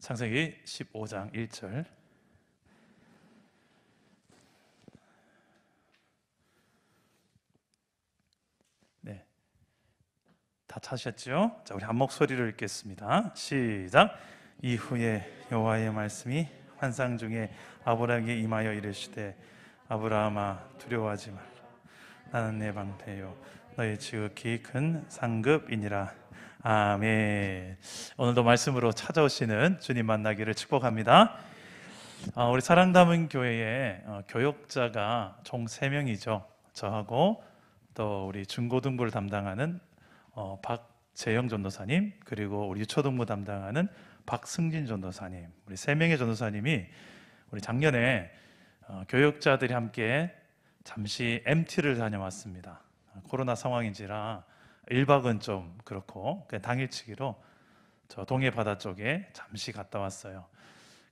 창세기 15장 1절. 네, 다 찾으셨죠? 자, 우리 한 목소리로 읽겠습니다. 시작. 이후에 여호와의 말씀이 환상 중에 아브라함에게 임하여 이르시되, 아브라함아 두려워하지 말라. 나는 내 방패요 너의 지극히 큰 상급이니라. 아멘. 오늘도 말씀으로 찾아오시는 주님 만나기를 축복합니다. 우리 사랑 담은 교회에 교역자가 총 3명이죠. 저하고 또 우리 중고등부를 담당하는 박재영 전도사님, 그리고 우리 유초등부 담당하는 박승진 전도사님, 우리 3명의 전도사님이 우리 작년에 교역자들이 함께 잠시 MT를 다녀왔습니다. 코로나 상황인지라 1박은 좀 그렇고 당일치기로 저 동해 바다 쪽에 잠시 갔다 왔어요.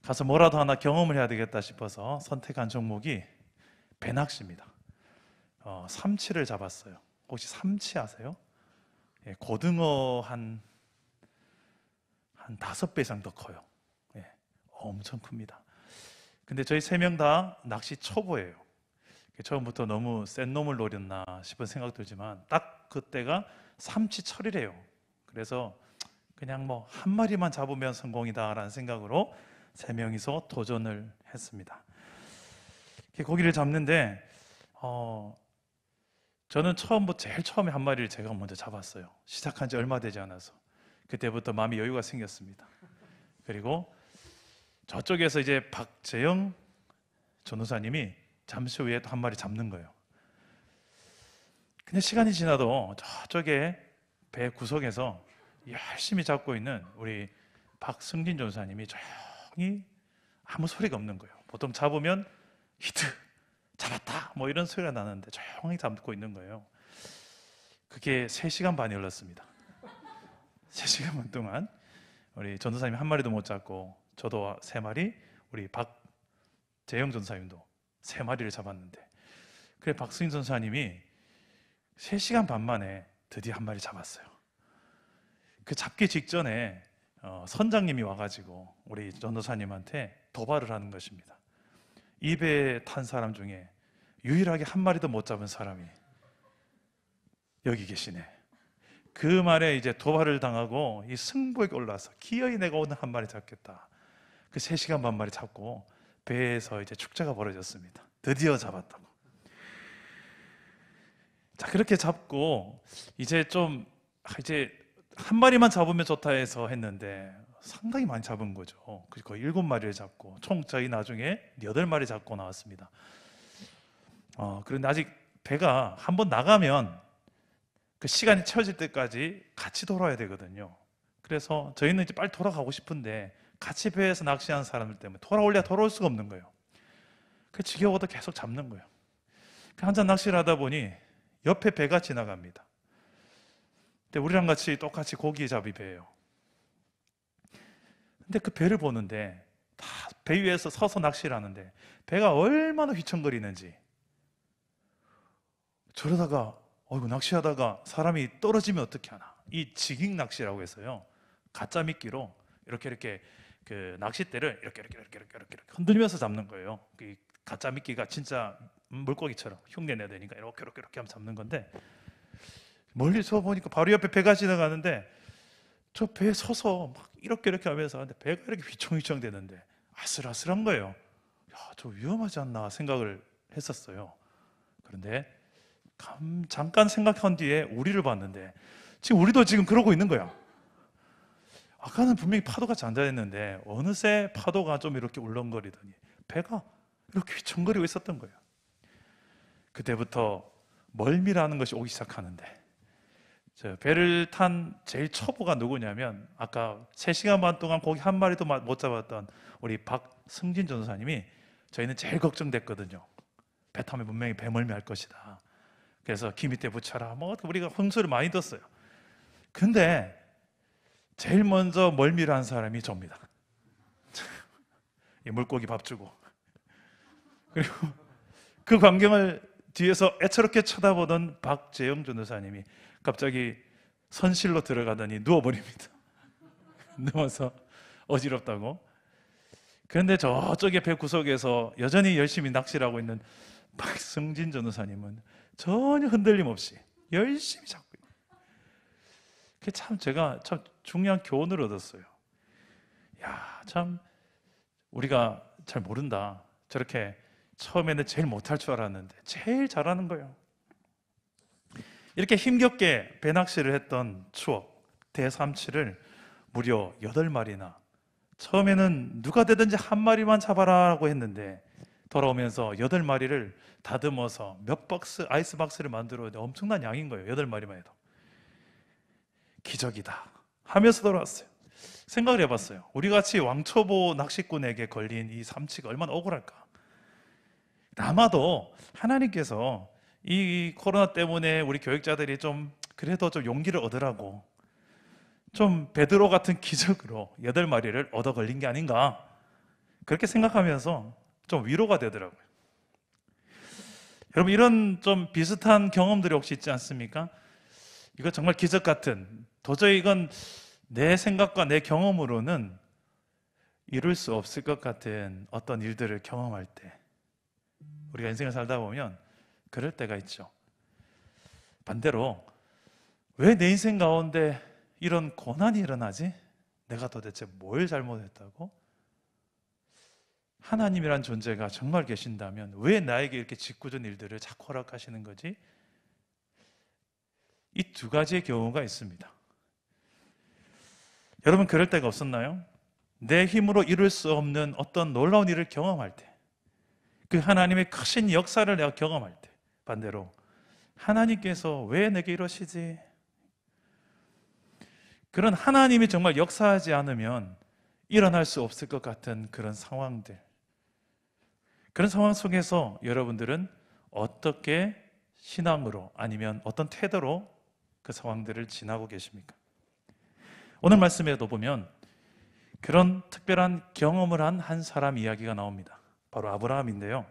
가서 뭐라도 하나 경험을 해야 되겠다 싶어서 선택한 종목이 배낚시입니다. 삼치를 잡았어요. 혹시 삼치 아세요? 예, 고등어 한 5배 이상 더 커요. 예, 엄청 큽니다. 근데 저희 3명 다 낚시 초보예요. 처음부터 너무 센 놈을 노렸나 싶은 생각 들지만 딱 그때가 삼치철이래요. 그래서 그냥 뭐 한 마리만 잡으면 성공이다라는 생각으로 3명이서 도전을 했습니다. 고기를 잡는데 저는 제일 처음에 한 마리를 제가 먼저 잡았어요. 시작한 지 얼마 되지 않아서 그때부터 마음이 여유가 생겼습니다. 그리고 저쪽에서 이제 박재영 전도사님이 잠시 후에 또 한 마리 잡는 거예요. 근데 시간이 지나도 저쪽에 배 구석에서 열심히 잡고 있는 우리 박승진 전도사님이 조용히 아무 소리가 없는 거예요. 보통 잡으면 히트, 잡았다 뭐 이런 소리가 나는데 조용히 잡고 있는 거예요. 그게 3시간 반이 흘렀습니다. 3시간 반 동안 우리 전도사님이 한 마리도 못 잡고 저도 3마리, 우리 박재영 전도사님도 3마리를 잡았는데, 그래 박승진 전도사님이 3시간 반 만에 드디어 한 마리 잡았어요. 그 잡기 직전에 선장님이 와가지고 우리 전도사님한테 도발을 하는 것입니다. 이 배에 탄 사람 중에 유일하게 한 마리도 못 잡은 사람이 여기 계시네. 그 말에 이제 도발을 당하고 이 승부에 올라서 기어이 내가 오늘 한 마리 잡겠다. 그 3시간 반 만에 잡고 배에서 이제 축제가 벌어졌습니다. 드디어 잡았다고. 자, 그렇게 잡고 이제 한 마리만 잡으면 좋다 해서 했는데 상당히 많이 잡은 거죠. 거의 7마리를 잡고 총 저희 나중에 8마리 잡고 나왔습니다. 그런데 아직 배가 한번 나가면 그 시간이 채워질 때까지 같이 돌아야 되거든요. 그래서 저희는 이제 빨리 돌아가고 싶은데 같이 배에서 낚시하는 사람들 때문에 돌아올 수가 없는 거예요. 그 지겨워도 계속 잡는 거예요. 한잔 낚시를 하다 보니 옆에 배가 지나갑니다. 근데 우리랑 같이 똑같이 고기 잡이 배예요. 근데 그 배를 보는데 다 배 위에서 서서 낚시를 하는데 배가 얼마나 휘청거리는지, 저러다가 낚시하다가 사람이 떨어지면 어떻게 하나, 이 지깅 낚시라고 해서요, 가짜 미끼로 이렇게 그 낚싯대를 이렇게 흔들면서 잡는 거예요. 그 가짜 미끼가 진짜 물고기처럼 흉내 내야 되니까 이렇게 하면 잡는 건데, 멀리서 보니까 바로 옆에 배가 지나가는데 저 배에 서서 막 이렇게 하면서 하는데 배가 이렇게 휘청휘청 되는데 아슬아슬한 거예요. 야, 저 위험하지 않나 생각을 했었어요. 그런데 잠깐 생각한 뒤에 우리를 봤는데 우리도 지금 그러고 있는 거야. 아까는 분명히 파도가 잔잔했는데 어느새 파도가 좀 이렇게 울렁거리더니 배가 이렇게 휘청거리고 있었던 거예요. 그때부터 멀미라는 것이 오기 시작하는데, 배를 탄 제일 초보가 누구냐면 아까 3시간 반 동안 고기 한 마리도 못 잡았던 우리 박승진 전도사님이 저희는 제일 걱정됐거든요. 배 타면 분명히 배멀미 할 것이다. 그래서 기 밑에 붙여라 우리가 흥수를 많이 뒀어요. 근데 제일 먼저 멀미를 한 사람이 저입니다. 물고기 밥 주고, 그리고 그 광경을 뒤에서 애처롭게 쳐다보던 박재영 전도사님이 갑자기 선실로 들어가더니 누워버립니다. 누워서 어지럽다고. 그런데 저쪽에 배 구석에서 여전히 열심히 낚시를 하고 있는 박승진 전도사님은 전혀 흔들림 없이 열심히 잡고 있는. 그게 참 제가 참 중요한 교훈을 얻었어요. 야, 참 우리가 잘 모른다. 저렇게 처음에는 제일 못할 줄 알았는데 제일 잘하는 거예요. 이렇게 힘겹게 배낚시를 했던 추억, 대삼치를 무려 8마리나, 처음에는 누가 되든지 한 마리만 잡아라라고 했는데 돌아오면서 8마리를 다듬어서 몇 박스 아이스박스를 만들었는데 엄청난 양인 거예요. 8마리만 해도. 기적이다 하면서 돌아왔어요. 생각을 해봤어요. 우리같이 왕초보 낚시꾼에게 걸린 이 삼치가 얼마나 억울할까. 아마도 하나님께서 이 코로나 때문에 우리 교육자들이 좀 그래도 좀 용기를 얻으라고 좀 베드로 같은 기적으로 8마리를 얻어 걸린 게 아닌가, 그렇게 생각하면서 좀 위로가 되더라고요. 여러분, 이런 좀 비슷한 경험들이 혹시 있지 않습니까? 이거 정말 기적 같은, 도저히 이건 내 생각과 내 경험으로는 이룰 수 없을 것 같은 어떤 일들을 경험할 때, 우리가 인생을 살다 보면 그럴 때가 있죠. 반대로 왜 내 인생 가운데 이런 고난이 일어나지? 내가 도대체 뭘 잘못했다고? 하나님이란 존재가 정말 계신다면 왜 나에게 이렇게 짓궂은 일들을 자꾸 허락하시는 거지? 이 두 가지의 경우가 있습니다. 여러분, 그럴 때가 없었나요? 내 힘으로 이룰 수 없는 어떤 놀라운 일을 경험할 때, 그 하나님의 크신 역사를 내가 경험할 때, 반대로 하나님께서 왜 내게 이러시지? 그런 하나님이 정말 역사하지 않으면 일어날 수 없을 것 같은 그런 상황들, 그런 상황 속에서 여러분들은 어떻게 신앙으로 아니면 어떤 태도로 그 상황들을 지나고 계십니까? 오늘 말씀에도 보면 그런 특별한 경험을 한 한 사람 이야기가 나옵니다. 바로 아브라함인데요.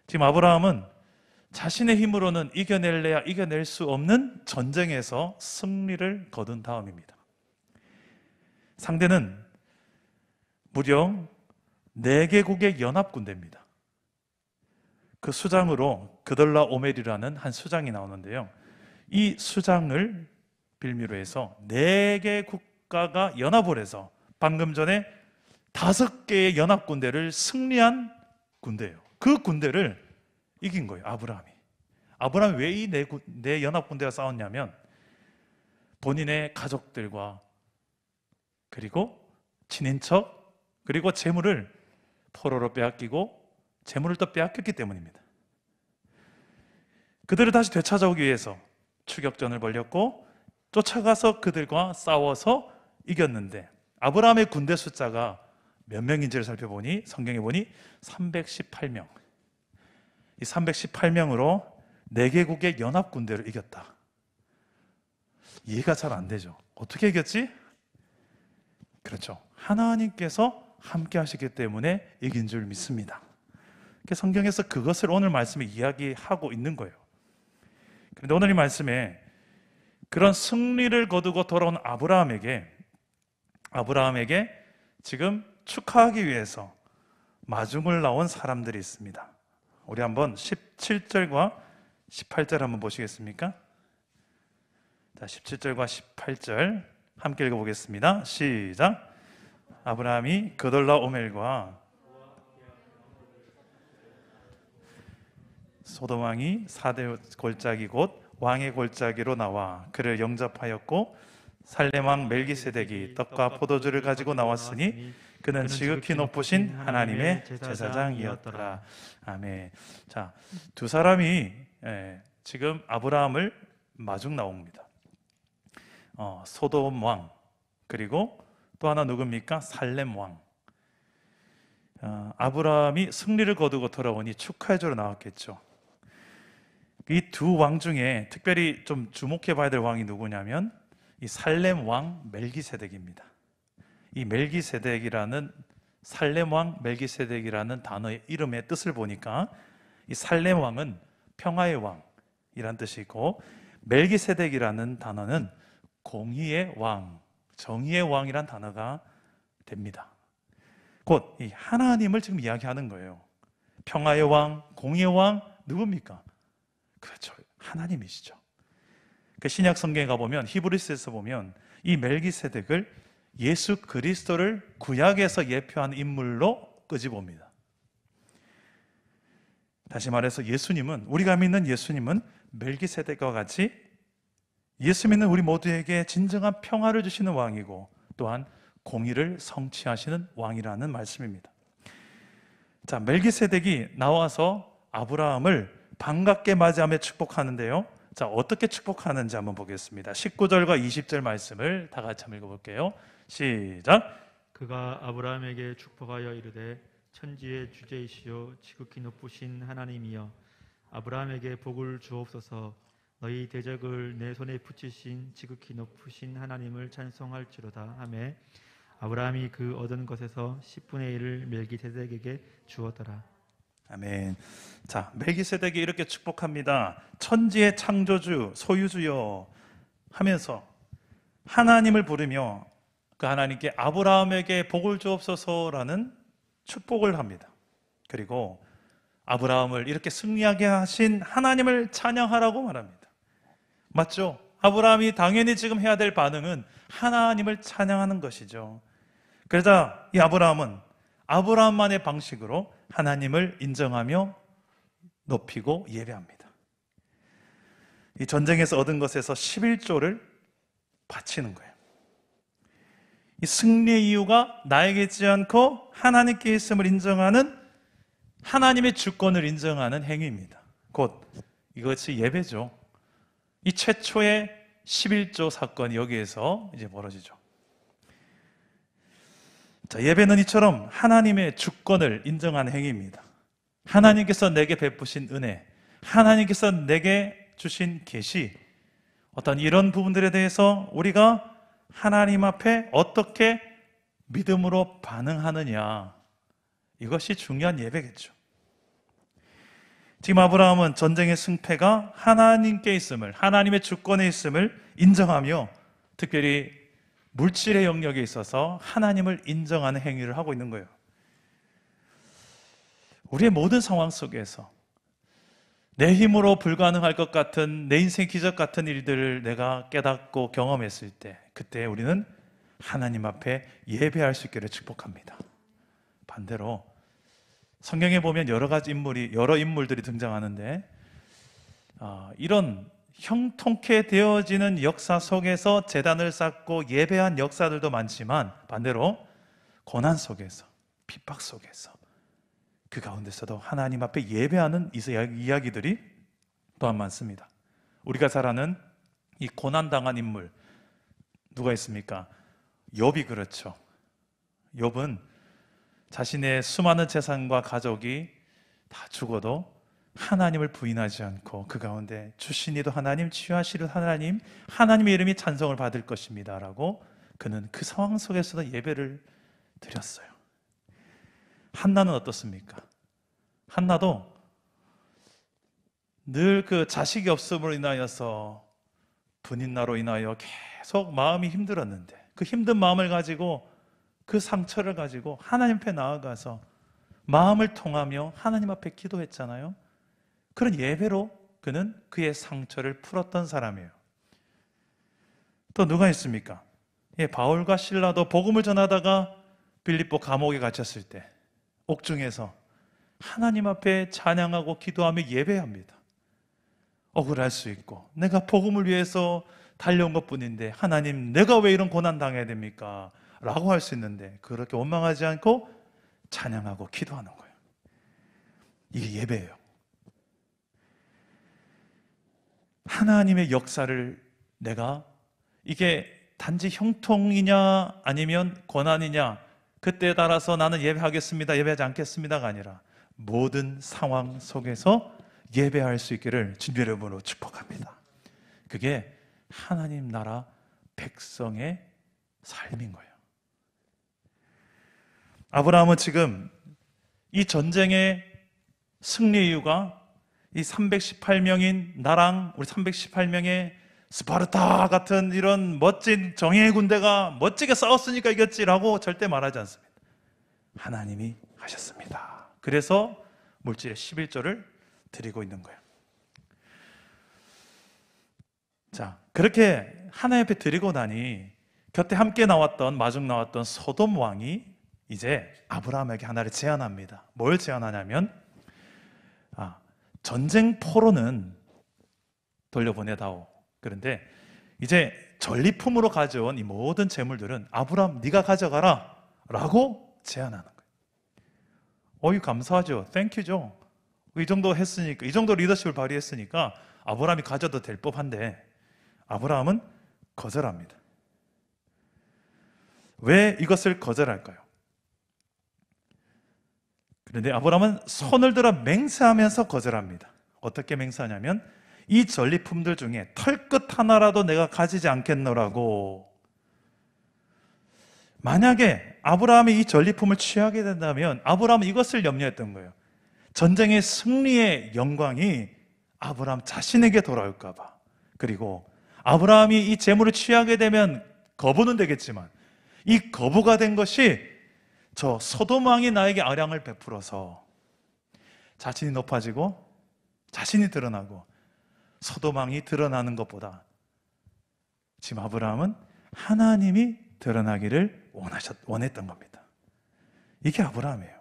지금 아브라함은 자신의 힘으로는 이겨낼래야 이겨낼 수 없는 전쟁에서 승리를 거둔 다음입니다. 상대는 무려 4개국의 연합군대입니다. 그 수장으로 그돌라 오멜이라는 한 수장이 나오는데요. 이 수장을 빌미로 해서 4개 국가가 연합을 해서 방금 전에 5개의 연합군대를 승리한 군대예요. 그 군대를 이긴 거예요, 아브라함이 왜 이 네 연합군대가 싸웠냐면 본인의 가족들과 그리고 친인척 그리고 재물을 포로로 빼앗기고 재물을 또 빼앗겼기 때문입니다. 그들을 다시 되찾아오기 위해서 추격전을 벌였고 쫓아가서 그들과 싸워서 이겼는데, 아브라함의 군대 숫자가 몇 명인지를 살펴보니 성경에 보니 318명. 이 318명으로 4개국의 연합군대를 이겼다. 이해가 잘 안 되죠. 어떻게 이겼지? 그렇죠. 하나님께서 함께 하시기 때문에 이긴 줄 믿습니다. 성경에서 그것을 오늘 말씀에 이야기하고 있는 거예요. 그런데 오늘 이 말씀에 그런 승리를 거두고 돌아온 아브라함에게 지금 축하하기 위해서 마중을 나온 사람들이 있습니다. 우리 한번 17절과 18절 한번 보시겠습니까? 자, 17절과 18절 함께 읽어보겠습니다. 시작. 아브라함이 그돌라 오멜과 소돔 왕이 4대 골짜기 곧 왕의 골짜기로 나와 그를 영접하였고, 살렘 왕 멜기세덱이 떡과 포도주를 가지고 나왔으니 그는 지극히 높으신 하나님의 제사장이었더라. 아멘. 자, 두 사람이 지금 아브라함을 마중 나옵니다. 소돔 왕 그리고 또 하나 누굽니까? 살렘 왕. 아브라함이 승리를 거두고 돌아오니 축하해주러 나왔겠죠. 이 두 왕 중에 특별히 좀 주목해 봐야 될 왕이 누구냐면 이 살렘 왕 멜기세덱입니다. 이 멜기세덱이라는, 살렘 왕 멜기세덱이라는 단어의 이름의 뜻을 보니까 이 살렘 왕은 평화의 왕이란 뜻이고, 멜기세덱이라는 단어는 공의의 왕, 정의의 왕이란 단어가 됩니다. 곧 이 하나님을 지금 이야기하는 거예요. 평화의 왕, 공의의 왕 누굽니까? 그렇죠. 하나님이시죠. 그 신약 성경에 가보면 히브리서에서 보면 이 멜기세덱을 예수 그리스도를 구약에서 예표한 인물로 끄집어옵니다. 다시 말해서 예수님은, 우리가 믿는 예수님은 멜기세덱과 같이 예수 믿는 우리 모두에게 진정한 평화를 주시는 왕이고 또한 공의를 성취하시는 왕이라는 말씀입니다. 자, 멜기세덱이 나와서 아브라함을 반갑게 맞이하며 축복하는데요. 자, 어떻게 축복하는지 한번 보겠습니다. 19절과 20절 말씀을 다 같이 한번 읽어볼게요. 시작. 그가 아브라함에게 축복하여 이르되 천지의 주제이시요 지극히 높으신 하나님이여 아브라함에게 복을 주옵소서. 너희 대적을 내 손에 붙이신 지극히 높으신 하나님을 찬송할지로다 하매 아브라함이 그 얻은 것에서 10분의 1을 멜기세덱에게 주었더라. 아멘. 자, 멜기세덱이 이렇게 축복합니다. 천지의 창조주, 소유주여 하면서 하나님을 부르며 그 하나님께 아브라함에게 복을 주옵소서라는 축복을 합니다. 그리고 아브라함을 이렇게 승리하게 하신 하나님을 찬양하라고 말합니다. 맞죠? 아브라함이 당연히 지금 해야 될 반응은 하나님을 찬양하는 것이죠. 그러자 이 아브라함은 아브라함만의 방식으로 하나님을 인정하며 높이고 예배합니다. 이 전쟁에서 얻은 것에서 11조를 바치는 거예요. 이 승리의 이유가 나에게 있지 않고 하나님께 있음을 인정하는, 하나님의 주권을 인정하는 행위입니다. 곧 이것이 예배죠. 이 최초의 11조 사건이 여기에서 이제 벌어지죠. 자, 예배는 이처럼 하나님의 주권을 인정하는 행위입니다. 하나님께서 내게 베푸신 은혜, 하나님께서 내게 주신 계시, 어떤 이런 부분들에 대해서 우리가 하나님 앞에 어떻게 믿음으로 반응하느냐, 이것이 중요한 예배겠죠. 지금 아브라함은 전쟁의 승패가 하나님께 있음을, 하나님의 주권에 있음을 인정하며 특별히 물질의 영역에 있어서 하나님을 인정하는 행위를 하고 있는 거예요. 우리의 모든 상황 속에서 내 힘으로 불가능할 것 같은 내 인생 기적 같은 일들을 내가 깨닫고 경험했을 때, 그때 우리는 하나님 앞에 예배할 수 있기를 축복합니다. 반대로 성경에 보면 여러 인물들이 등장하는데 이런 형통케 되어지는 역사 속에서 제단을 쌓고 예배한 역사들도 많지만 반대로 고난 속에서, 핍박 속에서, 그 가운데서도 하나님 앞에 예배하는 이야기들이 또한 많습니다. 우리가 잘 아는 이 고난당한 인물 누가 있습니까? 욥이 그렇죠. 욥은 자신의 수많은 재산과 가족이 다 죽어도 하나님을 부인하지 않고 그 가운데 주시니도 하나님, 취하시리도 하나님, 하나님의 이름이 찬송을 받을 것입니다 라고 그는 그 상황 속에서도 예배를 드렸어요. 한나는 어떻습니까? 한나도 늘 그 자식이 없음으로 인하여서 분인나로 인하여 계속 마음이 힘들었는데 그 힘든 마음을 가지고, 그 상처를 가지고 하나님 앞에 나아가서 마음을 통하며 하나님 앞에 기도했잖아요. 그런 예배로 그는 그의 상처를 풀었던 사람이에요. 또 누가 있습니까? 바울과 실라도 복음을 전하다가 빌립보 감옥에 갇혔을 때 옥중에서 하나님 앞에 찬양하고 기도하며 예배합니다. 억울할 수 있고 내가 복음을 위해서 달려온 것뿐인데 하나님, 내가 왜 이런 고난 당해야 됩니까? 라고 할 수 있는데 그렇게 원망하지 않고 찬양하고 기도하는 거예요. 이게 예배예요. 하나님의 역사를 내가, 이게 단지 형통이냐 아니면 고난이냐 그때에 따라서 나는 예배하겠습니다, 예배하지 않겠습니다가 아니라 모든 상황 속에서 예배할 수 있기를 주님의 이름으로 축복합니다. 그게 하나님 나라 백성의 삶인 거예요. 아브라함은 지금 이 전쟁의 승리 이유가 이 318명인 나랑 우리 318명의 스파르타 같은 이런 멋진 정예의 군대가 멋지게 싸웠으니까 이겼지라고 절대 말하지 않습니다. 하나님이 하셨습니다. 그래서 물질의 11조를 드리고 있는 거예요. 자, 그렇게 하나님 앞에 드리고 나니 곁에 함께 나왔던, 마중 나왔던 소돔 왕이 이제 아브라함에게 하나를 제안합니다. 뭘 제안하냐면, 전쟁포로는 돌려보내다오. 그런데 이제 전리품으로 가져온 이 모든 재물들은 아브라함 네가 가져가라 라고 제안하는 거예요. 어이, 감사하죠. 땡큐죠. 이 정도 했으니까, 이 정도 리더십을 발휘했으니까 아브라함이 가져도 될 법한데 아브라함은 거절합니다. 왜 이것을 거절할까요? 그런데 아브라함은 손을 들어 맹세하면서 거절합니다. 어떻게 맹세하냐면, 이 전리품들 중에 털끝 하나라도 내가 가지지 않겠노라고. 만약에 아브라함이 이 전리품을 취하게 된다면 아브라함은 이것을 염려했던 거예요. 전쟁의 승리의 영광이 아브라함 자신에게 돌아올까 봐. 그리고 아브라함이 이 재물을 취하게 되면 거부는 되겠지만 이 거부가 된 것이 저 소돔 왕이 나에게 아량을 베풀어서 자신이 높아지고 자신이 드러나고 소돔 왕이 드러나는 것보다 지금 아브라함은 하나님이 드러나기를 원했던 겁니다. 이게 아브라함이에요.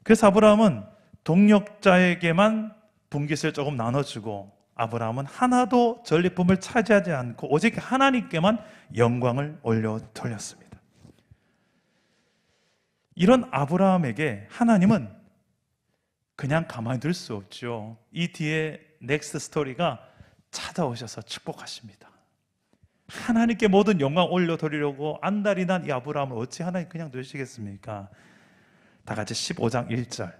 그래서 아브라함은 동력자에게만 분깃을 조금 나눠주고 아브라함은 하나도 전리품을 차지하지 않고 오직 하나님께만 영광을 올려 돌렸습니다. 이런 아브라함에게 하나님은 그냥 가만히 둘 수 없죠. 이 뒤에 넥스트 스토리가 찾아오셔서 축복하십니다. 하나님께 모든 영광 올려 드리려고 안달이 난 이 아브라함을 어찌 하나님 그냥 두시겠습니까? 다 같이 15장 1절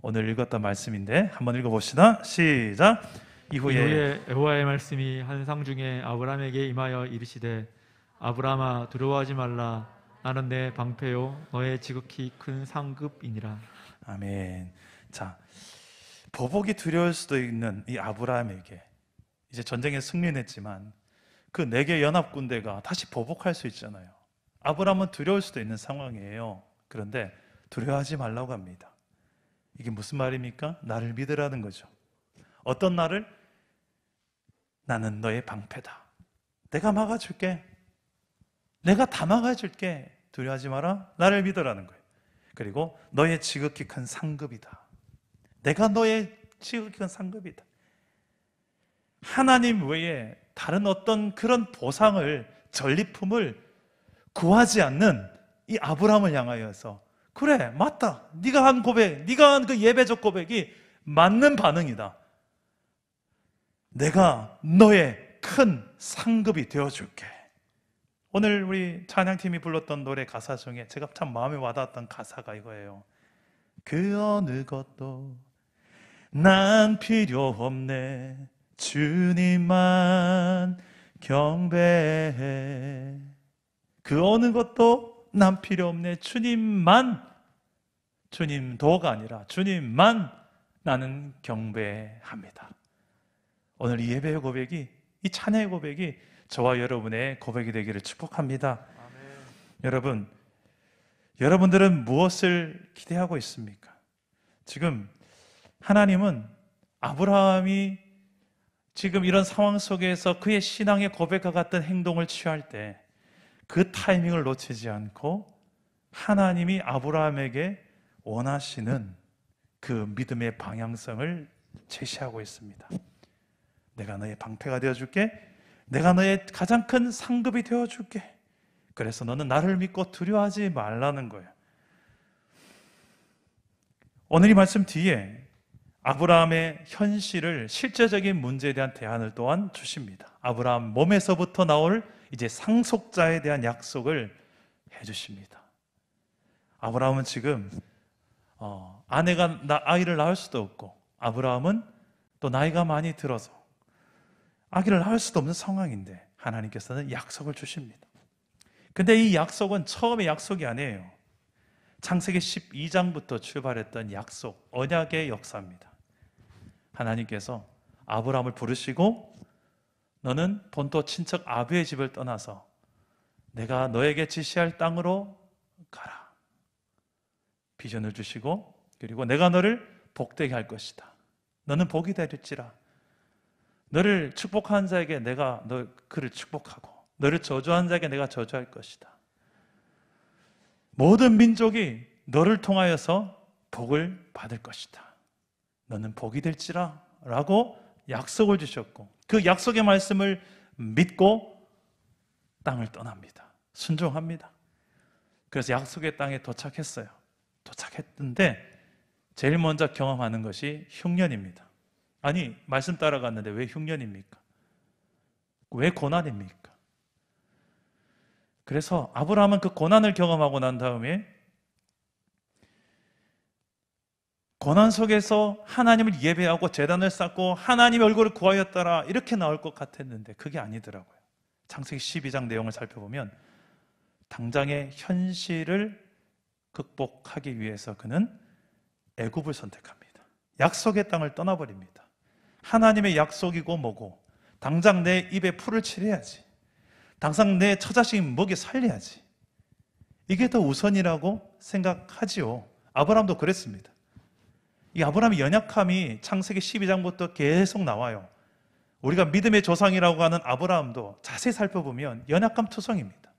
오늘 읽었던 말씀인데 한번 읽어봅시다. 시작. 이후에 여호와의 말씀이 환상 중에 아브라함에게 임하여 이르시되 아브라함아 두려워하지 말라 나는 내 방패요 너의 지극히 큰 상급이니라. 아멘. 자, 보복이 두려울 수도 있는 이 아브라함에게 이제 전쟁에 승리했지만 그 4개 연합 군대가 다시 보복할 수 있잖아요. 아브라함은 두려울 수도 있는 상황이에요. 그런데 두려워하지 말라고 합니다. 이게 무슨 말입니까? 나를 믿으라는 거죠. 어떤 나를? 나는 너의 방패다. 내가 막아줄게. 내가 다 막아줄게. 두려워하지 마라. 나를 믿으라는 거예요. 그리고 너의 지극히 큰 상급이다. 내가 너의 지극히 큰 상급이다. 하나님 외에 다른 어떤 그런 보상을, 전리품을 구하지 않는 이 아브라함을 향하여서 그래, 맞다. 네가 한 고백, 네가 한 그 예배적 고백이 맞는 반응이다. 내가 너의 큰 상급이 되어줄게. 오늘 우리 찬양팀이 불렀던 노래 가사 중에 제가 참 마음에 와닿았던 가사가 이거예요. 그 어느 것도 난 필요 없네. 주님만 경배해. 그 어느 것도 난 필요 없네. 주님만, 주님도가 아니라 주님만 나는 경배합니다. 오늘 이 예배의 고백이, 이 찬양의 고백이 저와 여러분의 고백이 되기를 축복합니다. 아멘. 여러분들은 무엇을 기대하고 있습니까? 지금 하나님은 아브라함이 지금 이런 상황 속에서 그의 신앙의 고백과 같은 행동을 취할 때 그 타이밍을 놓치지 않고 하나님이 아브라함에게 원하시는 그 믿음의 방향성을 제시하고 있습니다. 내가 너의 방패가 되어줄게. 내가 너의 가장 큰 상급이 되어줄게. 그래서 너는 나를 믿고 두려워하지 말라는 거예요. 오늘 이 말씀 뒤에 아브라함의 현실을, 실제적인 문제에 대한 대안을 또한 주십니다. 아브라함 몸에서부터 나올 이제 상속자에 대한 약속을 해주십니다. 아브라함은 지금 아내가 아이를 낳을 수도 없고, 아브라함은 또 나이가 많이 들어서 아기를 낳을 수도 없는 상황인데 하나님께서는 약속을 주십니다. 근데 이 약속은 처음의 약속이 아니에요. 창세기 12장부터 출발했던 약속, 언약의 역사입니다. 하나님께서 아브라함을 부르시고 너는 본토 친척 아비의 집을 떠나서 내가 너에게 지시할 땅으로 가라. 비전을 주시고 그리고 내가 너를 복되게 할 것이다. 너는 복이 되릴지라. 너를 축복하는 자에게 내가 그를 축복하고 너를 저주하는 자에게 내가 저주할 것이다. 모든 민족이 너를 통하여서 복을 받을 것이다. 너는 복이 될지라 라고 약속을 주셨고 그 약속의 말씀을 믿고 땅을 떠납니다. 순종합니다. 그래서 약속의 땅에 도착했어요. 도착했는데 제일 먼저 경험하는 것이 흉년입니다. 아니, 말씀 따라갔는데 왜 흉년입니까? 왜 고난입니까? 그래서 아브라함은 그 고난을 경험하고 난 다음에 고난 속에서 하나님을 예배하고 제단을 쌓고 하나님의 얼굴을 구하였더라 이렇게 나올 것 같았는데 그게 아니더라고요. 창세기 12장 내용을 살펴보면 당장의 현실을 극복하기 위해서 그는 애굽을 선택합니다. 약속의 땅을 떠나버립니다. 하나님의 약속이고 뭐고 당장 내 입에 풀을 칠해야지. 당장 내 처자식 먹여 살려야지. 이게 더 우선이라고 생각하지요. 아브라함도 그랬습니다. 이 아브라함의 연약함이 창세기 12장부터 계속 나와요. 우리가 믿음의 조상이라고 하는 아브라함도 자세히 살펴보면 연약함 투성입니다.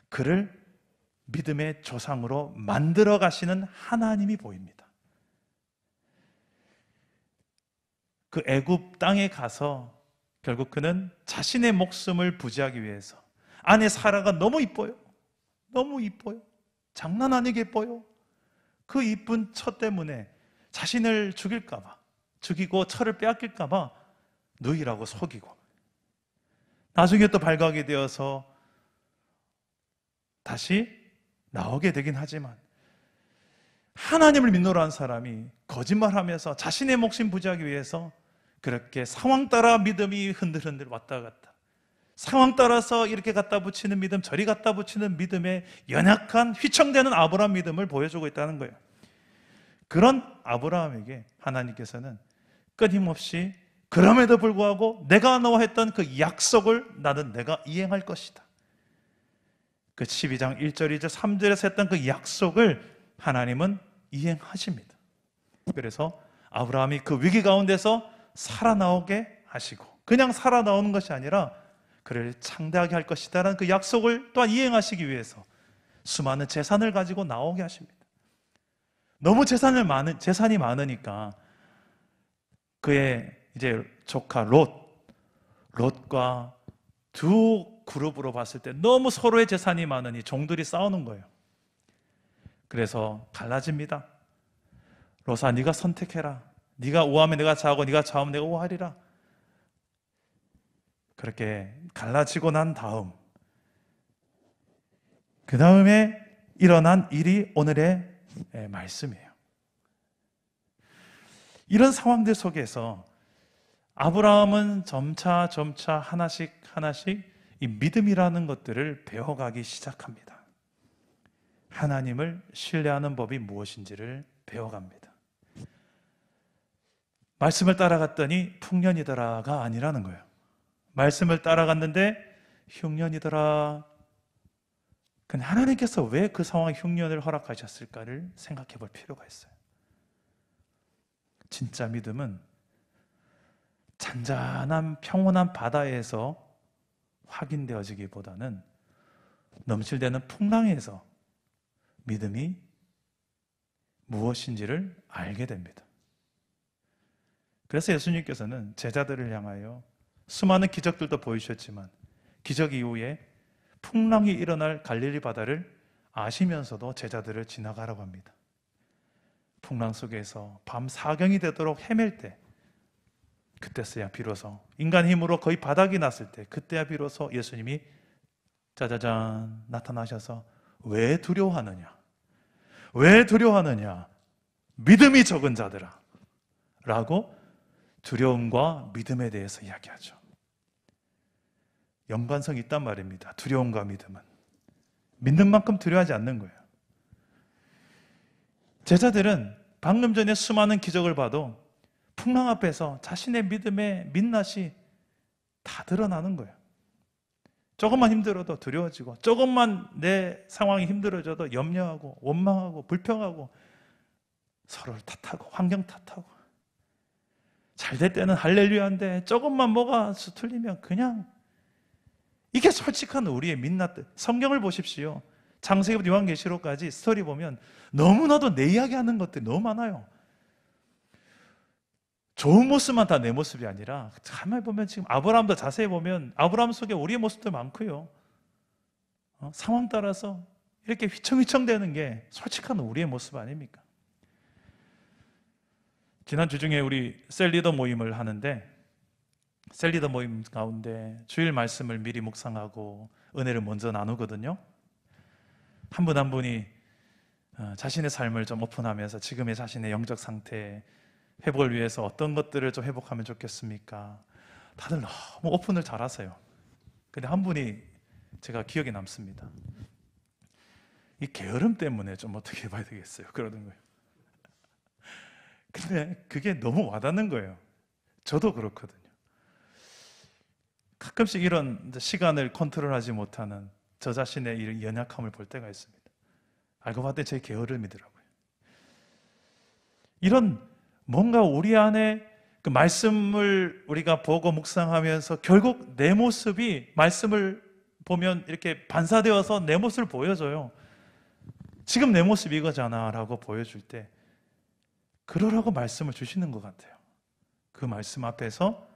그를 믿음의 조상으로 만들어 가시는 하나님이 보입니다. 그 애굽 땅에 가서 결국 그는 자신의 목숨을 부지하기 위해서 아내 사라가 너무 이뻐요. 너무 이뻐요. 장난 아니게 이뻐요. 그 이쁜 처 때문에 자신을 죽일까 봐, 죽이고 처를 빼앗길까 봐 누이라고 속이고 나중에 또 발각이 되어서 다시 나오게 되긴 하지만 하나님을 믿노라 한 사람이 거짓말하면서 자신의 목숨 부지하기 위해서 그렇게 상황 따라 믿음이 흔들흔들 왔다 갔다 상황 따라서 이렇게 갖다 붙이는 믿음 저리 갖다 붙이는 믿음에 연약한 휘청대는 아브라함 믿음을 보여주고 있다는 거예요. 그런 아브라함에게 하나님께서는 끊임없이 그럼에도 불구하고 내가 너와 했던 그 약속을 나는 내가 이행할 것이다. 그 12장 1절, 2절, 3절에서 했던 그 약속을 하나님은 이행하십니다. 그래서 아브라함이 그 위기 가운데서 살아나오게 하시고 그냥 살아나오는 것이 아니라 그를 창대하게 할 것이다라는 그 약속을 또한 이행하시기 위해서 수많은 재산을 가지고 나오게 하십니다. 너무 재산이 많으니까 그의 이제 조카 롯과 두 그룹으로 봤을 때 너무 서로의 재산이 많으니 종들이 싸우는 거예요. 그래서 갈라집니다. 롯아 네가 선택해라. 네가 우하면 내가 좌하고 네가 좌하면 내가 우하리라. 그렇게 갈라지고 난 다음 그 다음에 일어난 일이 오늘의 말씀이에요. 이런 상황들 속에서 아브라함은 점차 하나씩 이 믿음이라는 것들을 배워가기 시작합니다. 하나님을 신뢰하는 법이 무엇인지를 배워갑니다. 말씀을 따라갔더니 풍년이더라가 아니라는 거예요. 말씀을 따라갔는데 흉년이더라. 근데 하나님께서 왜 그 상황에 흉년을 허락하셨을까를 생각해 볼 필요가 있어요. 진짜 믿음은 잔잔한 평온한 바다에서 확인되어지기보다는 넘실대는 풍랑에서 믿음이 무엇인지를 알게 됩니다. 그래서 예수님께서는 제자들을 향하여 수많은 기적들도 보이셨지만 기적 이후에 풍랑이 일어날 갈릴리 바다를 아시면서도 제자들을 지나가라고 합니다. 풍랑 속에서 밤 사경이 되도록 헤맬 때 그때서야 비로소 인간 힘으로 거의 바닥이 났을 때 그때야 비로소 예수님이 짜자잔 나타나셔서 왜 두려워하느냐? 왜 두려워하느냐? 믿음이 적은 자들아 라고 두려움과 믿음에 대해서 이야기하죠. 연관성이 있단 말입니다. 두려움과 믿음은 믿는 만큼 두려워하지 않는 거예요. 제자들은 방금 전에 수많은 기적을 봐도 풍랑 앞에서 자신의 믿음의 민낯이 다 드러나는 거예요. 조금만 힘들어도 두려워지고, 조금만 내 상황이 힘들어져도 염려하고 원망하고 불평하고 서로를 탓하고 환경 탓하고, 잘 될 때는 할렐루야인데 조금만 뭐가 수틀리면 그냥, 이게 솔직한 우리의 민낯들. 성경을 보십시오. 창세기부터 요한계시록까지 스토리 보면 너무나도 내 이야기하는 것들이 너무 많아요. 좋은 모습만 다 내 모습이 아니라, 가만히 보면 지금 아브라함도 자세히 보면 아브라함 속에 우리의 모습도 많고요. 상황 따라서 이렇게 휘청휘청 되는 게 솔직한 우리의 모습 아닙니까? 지난 주 중에 우리 셀리더 모임을 하는데, 셀리더 모임 가운데 주일 말씀을 미리 묵상하고 은혜를 먼저 나누거든요. 한 분 한 분이 자신의 삶을 좀 오픈하면서 지금의 자신의 영적 상태 회복을 위해서 어떤 것들을 좀 회복하면 좋겠습니까? 다들 너무 오픈을 잘하세요. 근데 한 분이 제가 기억에 남습니다. 이 게으름 때문에 좀 어떻게 해봐야 되겠어요, 그러는 거예요. 근데 그게 너무 와닿는 거예요. 저도 그렇거든요. 가끔씩 이런 시간을 컨트롤하지 못하는 저 자신의 이런 연약함을 볼 때가 있습니다. 알고 봤더니 제 게으름이더라고요. 이런 뭔가 우리 안에 그 말씀을 우리가 보고 묵상하면서 결국 내 모습이 말씀을 보면 이렇게 반사되어서 내 모습을 보여줘요. 지금 내 모습 이거잖아 라고 보여줄 때 그러라고 말씀을 주시는 것 같아요. 그 말씀 앞에서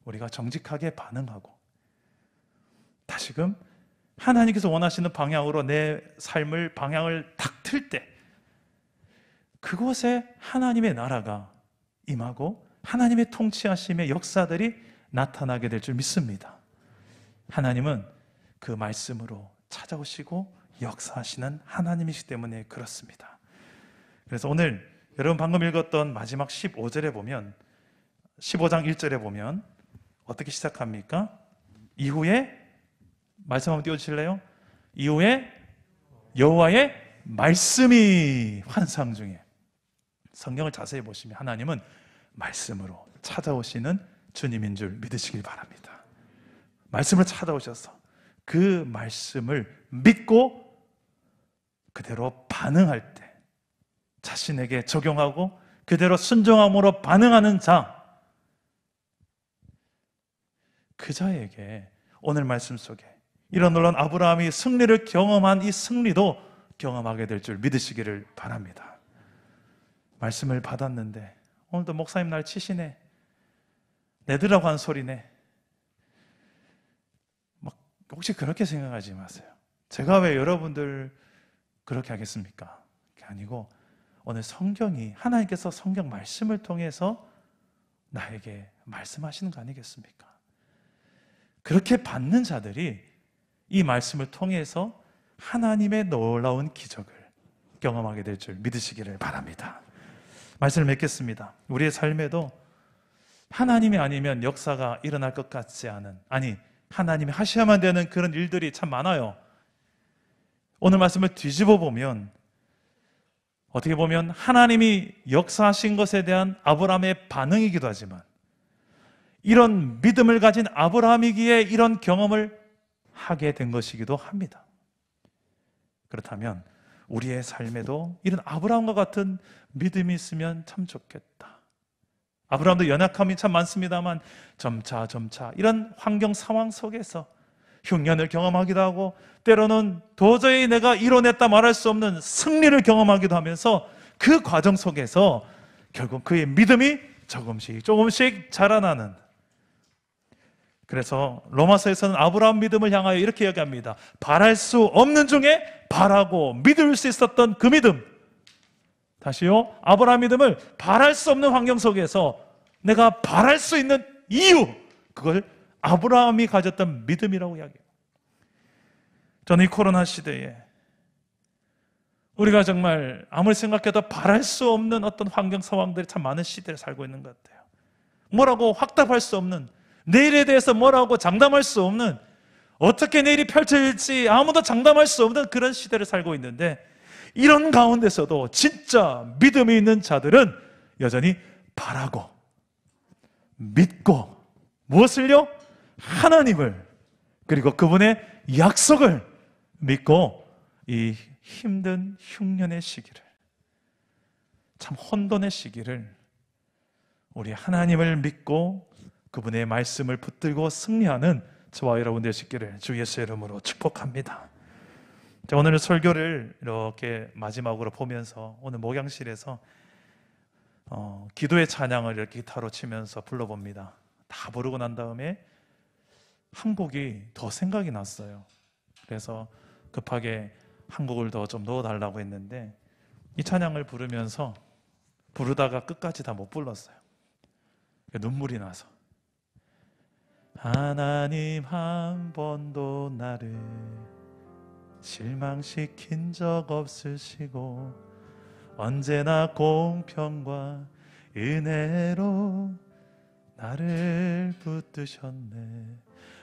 우리가 정직하게 반응하고, 다시금 하나님께서 원하시는 방향으로 내 삶을 방향을 딱 틀 때 그곳에 하나님의 나라가 임하고 하나님의 통치하심의 역사들이 나타나게 될 줄 믿습니다. 하나님은 그 말씀으로 찾아오시고 역사하시는 하나님이시기 때문에 그렇습니다. 그래서 오늘 여러분 방금 읽었던 마지막 15절에 보면, 15장 1절에 보면 어떻게 시작합니까? 이후에 말씀 한번 띄워주실래요? 이후에 여호와의 말씀이 환상 중에, 성경을 자세히 보시면 하나님은 말씀으로 찾아오시는 주님인 줄 믿으시길 바랍니다. 말씀으로 찾아오셔서 그 말씀을 믿고 그대로 반응할 때, 자신에게 적용하고 그대로 순종함으로 반응하는 자, 그 자에게 오늘 말씀 속에 이런 놀라운 아브라함이 승리를 경험한 이 승리도 경험하게 될 줄 믿으시기를 바랍니다. 말씀을 받았는데 오늘도 목사님 날 치시네, 내들라고 한 소리네, 혹시 그렇게 생각하지 마세요. 제가 왜 여러분들 그렇게 하겠습니까? 그게 아니고 오늘 성경이, 하나님께서 성경 말씀을 통해서 나에게 말씀하시는 거 아니겠습니까? 그렇게 받는 자들이 이 말씀을 통해서 하나님의 놀라운 기적을 경험하게 될 줄 믿으시기를 바랍니다. 말씀을 맺겠습니다. 우리의 삶에도 하나님이 아니면 역사가 일어날 것 같지 않은, 아니 하나님이 하셔야만 되는 그런 일들이 참 많아요. 오늘 말씀을 뒤집어 보면 어떻게 보면 하나님이 역사하신 것에 대한 아브라함의 반응이기도 하지만, 이런 믿음을 가진 아브라함이기에 이런 경험을 하게 된 것이기도 합니다. 그렇다면 우리의 삶에도 이런 아브라함과 같은 믿음이 있으면 참 좋겠다. 아브라함도 연약함이 참 많습니다만 점차 이런 환경 상황 속에서 흉년을 경험하기도 하고, 때로는 도저히 내가 이뤄냈다 말할 수 없는 승리를 경험하기도 하면서 그 과정 속에서 결국 그의 믿음이 조금씩 자라나는, 그래서 로마서에서는 아브라함 믿음을 향하여 이렇게 이야기합니다. 바랄 수 없는 중에 바라고 믿을 수 있었던 그 믿음. 다시요, 아브라함 믿음을 바랄 수 없는 환경 속에서 내가 바랄 수 있는 이유, 그걸 아브라함이 가졌던 믿음이라고 이야기해요. 저는 이 코로나 시대에 우리가 정말 아무리 생각해도 바랄 수 없는 어떤 환경 상황들이 참 많은 시대를 살고 있는 것 같아요. 뭐라고 확답할 수 없는, 내일에 대해서 뭐라고 장담할 수 없는, 어떻게 내일이 펼쳐질지 아무도 장담할 수 없는 그런 시대를 살고 있는데, 이런 가운데서도 진짜 믿음이 있는 자들은 여전히 바라고 믿고, 무엇을요? 하나님을 그리고 그분의 약속을 믿고 이 힘든 흉년의 시기를, 참 혼돈의 시기를 우리 하나님을 믿고 그분의 말씀을 붙들고 승리하는 저와 여러분 되시기를 주 예수의 이름으로 축복합니다. 자, 오늘 설교를 이렇게 마지막으로 보면서 오늘 목양실에서 기도의 찬양을 이렇게 기타로 치면서 불러봅니다. 다 부르고 난 다음에 한 곡이 더 생각이 났어요. 그래서 급하게 한 곡을 더 좀 넣어달라고 했는데 이 찬양을 부르면서 부르다가 끝까지 다 못 불렀어요. 눈물이 나서 하나님 한 번도 나를 실망시킨 적 없으시고 언제나 공평과 은혜로 나를 붙드셨네.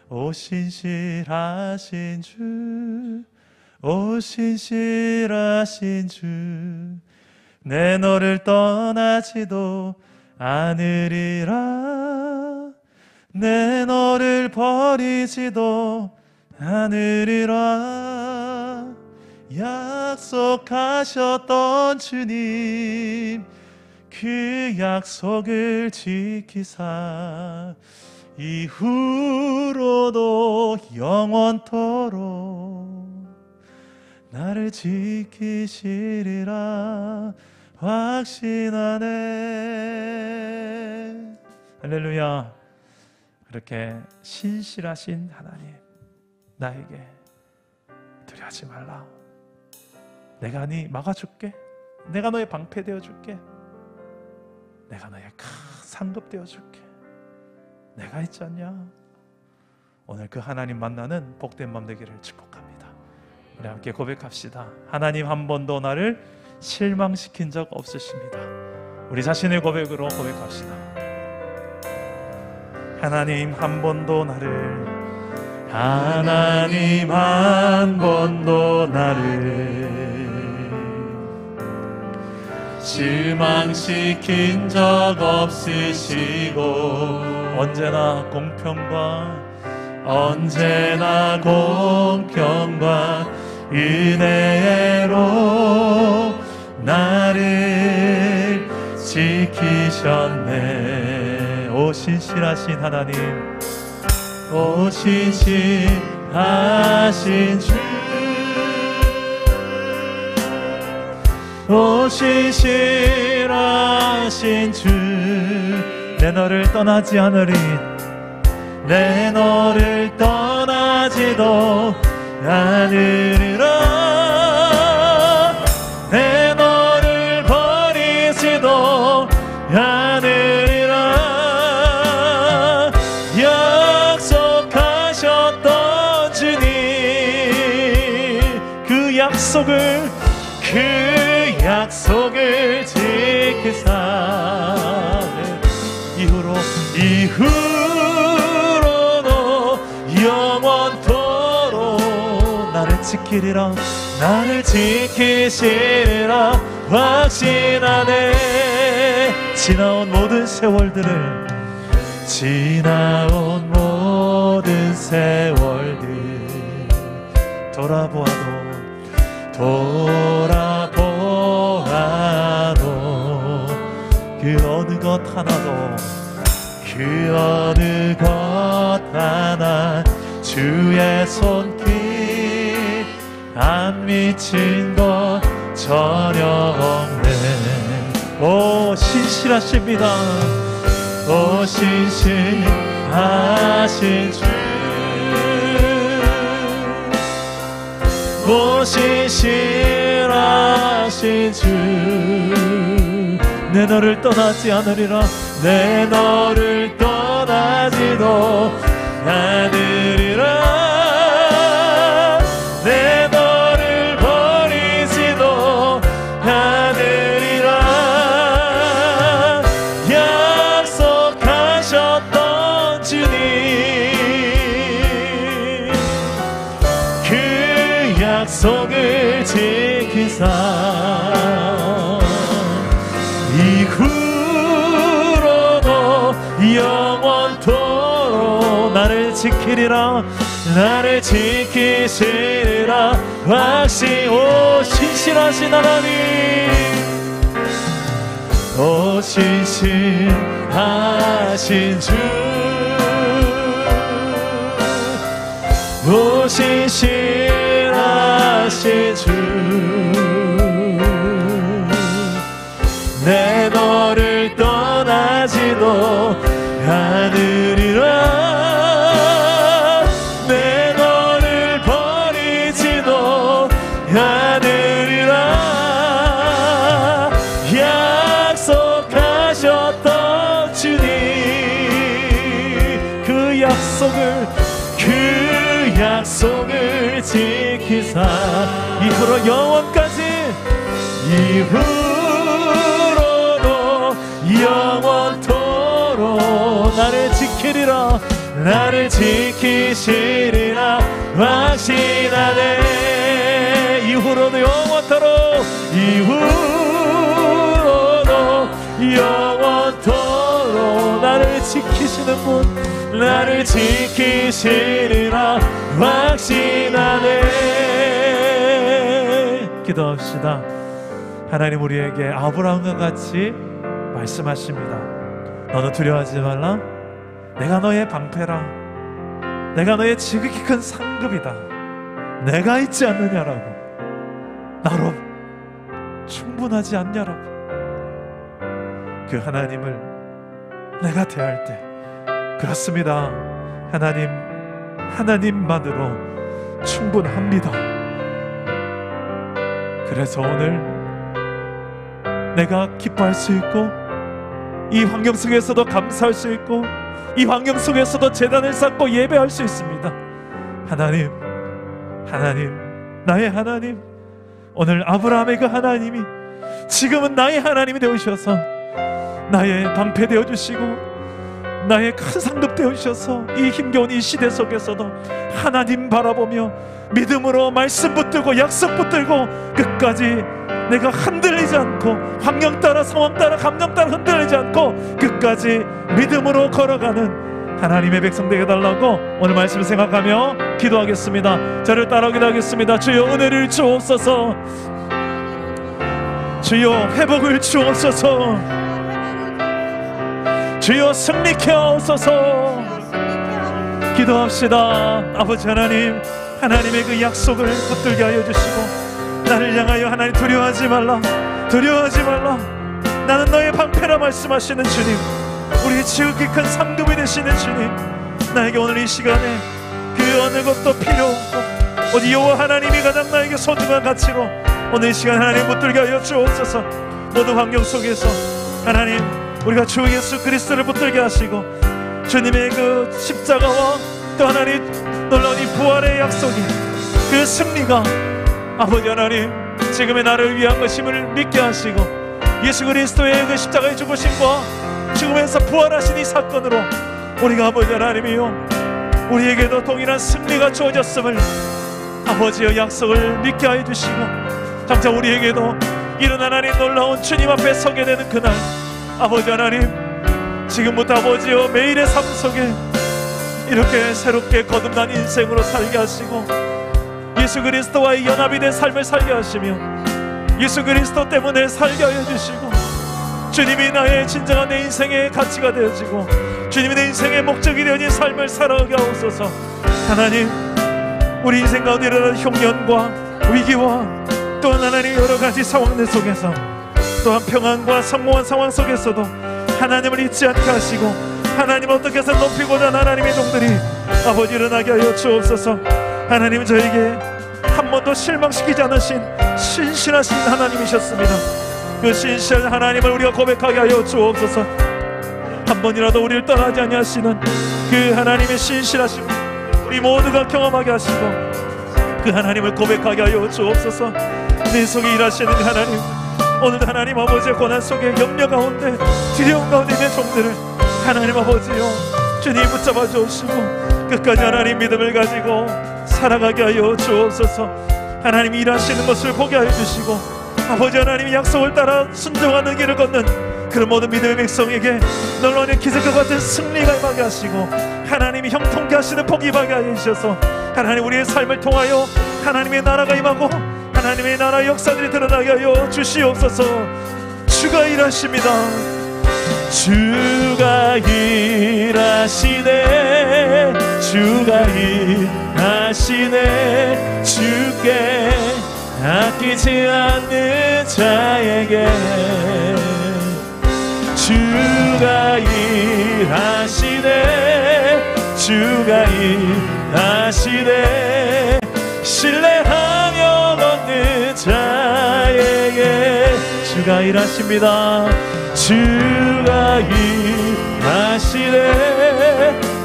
오 신실하신 주, 오 신실하신 주, 내 너를 떠나지도 않으리라, 내 너를 버리지도 않으리라. 약속하셨던 주님, 그 약속을 지키사 이후로도 영원토록 나를 지키시리라 확신하네. 할렐루야. 그렇게 신실하신 하나님, 나에게 두려워하지 말라. 내가 네 막아줄게. 내가 너의 방패 되어줄게. 내가 너의 큰 상급 되어줄게. 내가 있지 않냐? 오늘 그 하나님 만나는 복된 밤 되기를 축복합니다. 우리 함께 고백합시다. 하나님 한 번도 나를 실망시킨 적 없으십니다. 우리 자신의 고백으로 고백합시다. 하나님 한 번도 나를, 하나님 한 번도 나를 실망시킨 적 없으시고 언제나 공평과 은혜로 나를 지키셨네. 오 신실하신 하나님, 오 신실하신 주, 오 신실하신 주, 내 너를 떠나지 않으리, 내 너를 떠나지도 않으리라, 내 너를 버리지도 않으리라. 약속하셨던 주님, 그 약속을 지키사 이후로도 영원토록 나를 지키리라, 나를 지키시리라 확신하네. 지나온 모든 세월들 돌아보아도 그 어느 것 하나 주의 손길 안 미친 것 전혀 없네. 오 신실하십니다. 오 신실하신 주, 오 신실하신 주, 내 너를 떠나지 않으리라, 내 너를 떠나지도 않으리라, 내 너를 버리지도 않으리라. 약속하셨던 주님, 그 약속을 지키사 이후로도 영원토록 나를 지키리라. 나를 지키시리라. 확신. 오 신실하신 하나님, 오 신실하신 주, 오 신실하신 주, 내 너를 떠나지도 않으리라. 내 너를 버리지도 않으리라. 약속하셨던 주님, 그 약속을 지키사 이후로 영원까지, 이후로도 영원토록 나를 지키리라. 나를 지키시리라. 확신하네. 이후로도 영원토록, 이후로도 영원토록 나를 지키시는 분, 나를 지키시리라. 확신하네. 기도합시다. 하나님 우리에게 아브라함과 같이 말씀하십니다. 너는 두려워하지 말라. 내가 너의 방패라. 내가 너의 지극히 큰 상급이다. 내가 있지 않느냐라고. 나로 충분하지 않냐라고. 그 하나님을 내가 대할 때, 그렇습니다. 하나님만으로 충분합니다. 그래서 오늘 내가 기뻐할 수 있고, 이 환경 속에서도 감사할 수 있고, 이 환경 속에서도 제단을 쌓고 예배할 수 있습니다. 하나님, 나의 하나님, 오늘 아브라함의 그 하나님이 지금은 나의 하나님이 되어주셔서 나의 방패 되어주시고 나의 큰 상급 되어주셔서 이 힘겨운 이 시대 속에서도 하나님 바라보며 믿음으로 말씀 붙들고 약속 붙들고 끝까지 내가 흔들리지 않고, 환경 따라 상황 따라 감정 따라 흔들리지 않고 끝까지 믿음으로 걸어가는 하나님의 백성 되게 달라고 오늘 말씀을 생각하며 기도하겠습니다. 저를 따라오기도 하겠습니다. 주여 은혜를 주옵소서. 주여 회복을 주옵소서. 주여 승리케 하옵소서. 기도합시다. 아버지 하나님, 하나님의 그 약속을 붙들게 하여 주시고, 나를 향하여 하나님 두려워하지 말라, 두려워하지 말라, 나는 너의 방패라 말씀하시는 주님, 우리 지극히 큰 상급이 되시는 주님, 나에게 오늘 이 시간에 그 어느 것도 필요 없고 오직 여호와 하나님이 가장 나에게 소중한 가치로 오늘 이 시간 하나님 붙들게 하여 주옵소서. 모든 환경 속에서 하나님 우리가 주 예수 그리스도를 붙들게 하시고, 주님의 그 십자가와 또 하나님 놀라운 이 부활의 약속이, 그 승리가 아버지 하나님 지금의 나를 위한 것임을 믿게 하시고, 예수 그리스도의 그 십자가의 죽으심과 죽음에서 부활하신 이 사건으로 우리가 아버지 하나님이요 우리에게도 동일한 승리가 주어졌음을 아버지의 약속을 믿게 하여 주시고, 장차 우리에게도 이런 하나님 놀라운 주님 앞에 서게 되는 그날, 아버지 하나님 지금부터 아버지여 매일의 삶 속에 이렇게 새롭게 거듭난 인생으로 살게 하시고, 예수 그리스도와의 연합이 된 삶을 살게 하시며 예수 그리스도 때문에 살게 하여 주시고, 주님이 나의 진정한 내 인생의 가치가 되어지고 주님이 내 인생의 목적이 되어진 삶을 살아가게 하옵소서. 하나님 우리 인생 가운데 일어나는 흉년과 위기와 또 하나님 여러 가지 상황들 속에서 또한 평안과 성공한 상황 속에서도 하나님을 잊지 않게 하시고, 하나님을 어떻게 해서 높이고자 하는 하나님의 종들이 아버지 일어나게 하여 주옵소서. 하나님 저에게 한 번도 실망시키지 않으신 신실하신 하나님이셨습니다. 그 신실한 하나님을 우리가 고백하게 하여 주옵소서. 한 번이라도 우리를 떠나지 아니하시는 그 하나님의 신실하심 우리 모두가 경험하게 하시고, 그 하나님을 고백하게 하여 주옵소서. 내 속에 일하시는 하나님, 오늘도 하나님 아버지의 고난 속에 염려 가운데 두려움 가운데 있는 종들을 하나님 아버지요 주님 붙잡아 주옵시고, 끝까지 하나님 믿음을 가지고 살아가게 하여 주옵소서. 하나님 일하시는 것을 보게 하여 주시고, 아버지 하나님의 약속을 따라 순종하는 길을 걷는 그런 모든 믿음의 백성에게 놀라운 기적과 같은 승리가 임하게 하시고, 하나님이 형통케 하시는 복 임하게 하여 주셔서 하나님 우리의 삶을 통하여 하나님의 나라가 임하고 하나님의 나라의 역사들이 드러나게 하여 주시옵소서. 주가 일하십니다. 주가 일하시네, 주가 일하시네. 주께 아끼지 않는 자에게 주가 일하시네, 주가 일하시네. 신뢰하며 걷는 자에게 주가 일하십니다. 주가 일하시네,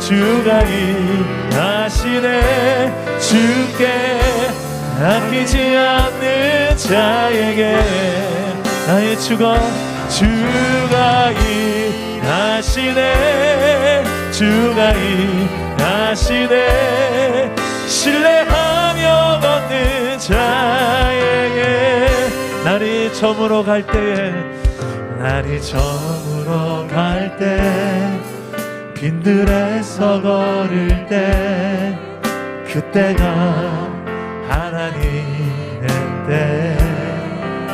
주가 일하시네. 주께 아끼지 않는 자에게 나의 주가 일하시네, 주가 일하시네. 신뢰하며 걷는 자에게 날이 저물어 갈 때에 날이 저물어 갈 때 빈들에서 걸을 때 그때가 하나님의 때.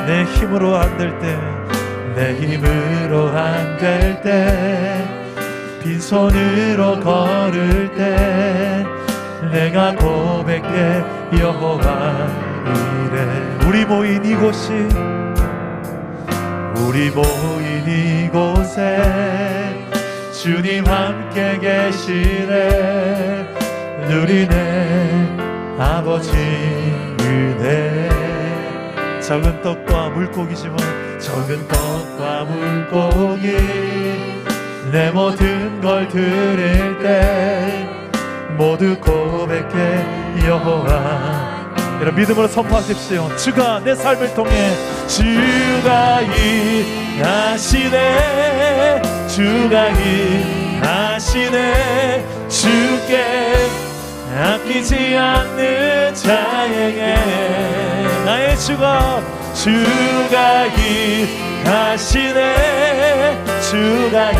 내 힘으로 안 될 때, 내 힘으로 안 될 때, 빈손으로 걸을 때 내가 고백해 여호와 이래. 우리 모인 이곳이, 우리 모인 이곳에 주님 함께 계시네. 누리네 아버지 은혜. 적은 떡과 물고기지만 적은 떡과 물고기 내 모든 걸 드릴 때 모두 고백해 여호와. 여러분 믿음으로 선포하십시오. 주가 내 삶을 통해 주가 일하시네, 주가 일하시네. 주께 아끼지 않는 자에게 나의 주가 일하시네, 주가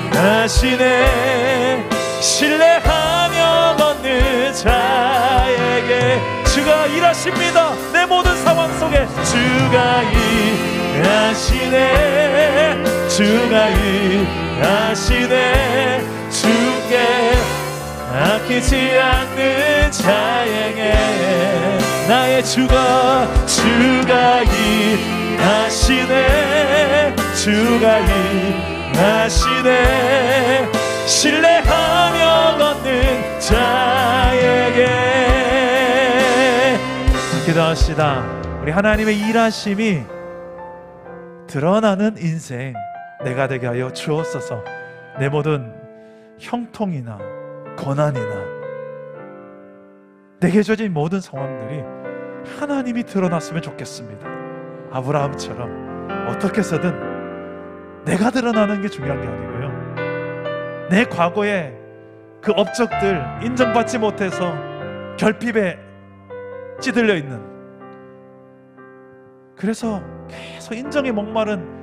일하시네. 신뢰하며 걷는 자에게 주가 일하십니다. 내 모든 상황 속에 주가 일하시네, 주가 일하시네. 주께 아끼지 않는 자에게 나의 주가 일하시네, 주가 일하시네. 신뢰하며 걷는 자에게. 기도합시다. 우리 하나님의 일하심이 드러나는 인생 내가 되게 하여 주옵소서. 내 모든 형통이나 고난이나 내게 주어진 모든 상황들이 하나님이 드러났으면 좋겠습니다. 아브라함처럼 어떻게 해서든 내가 드러나는 게 중요한 게 아니고요, 내 과거의 그 업적들 인정받지 못해서 결핍에 찌들려 있는, 그래서 계속 인정에 목마른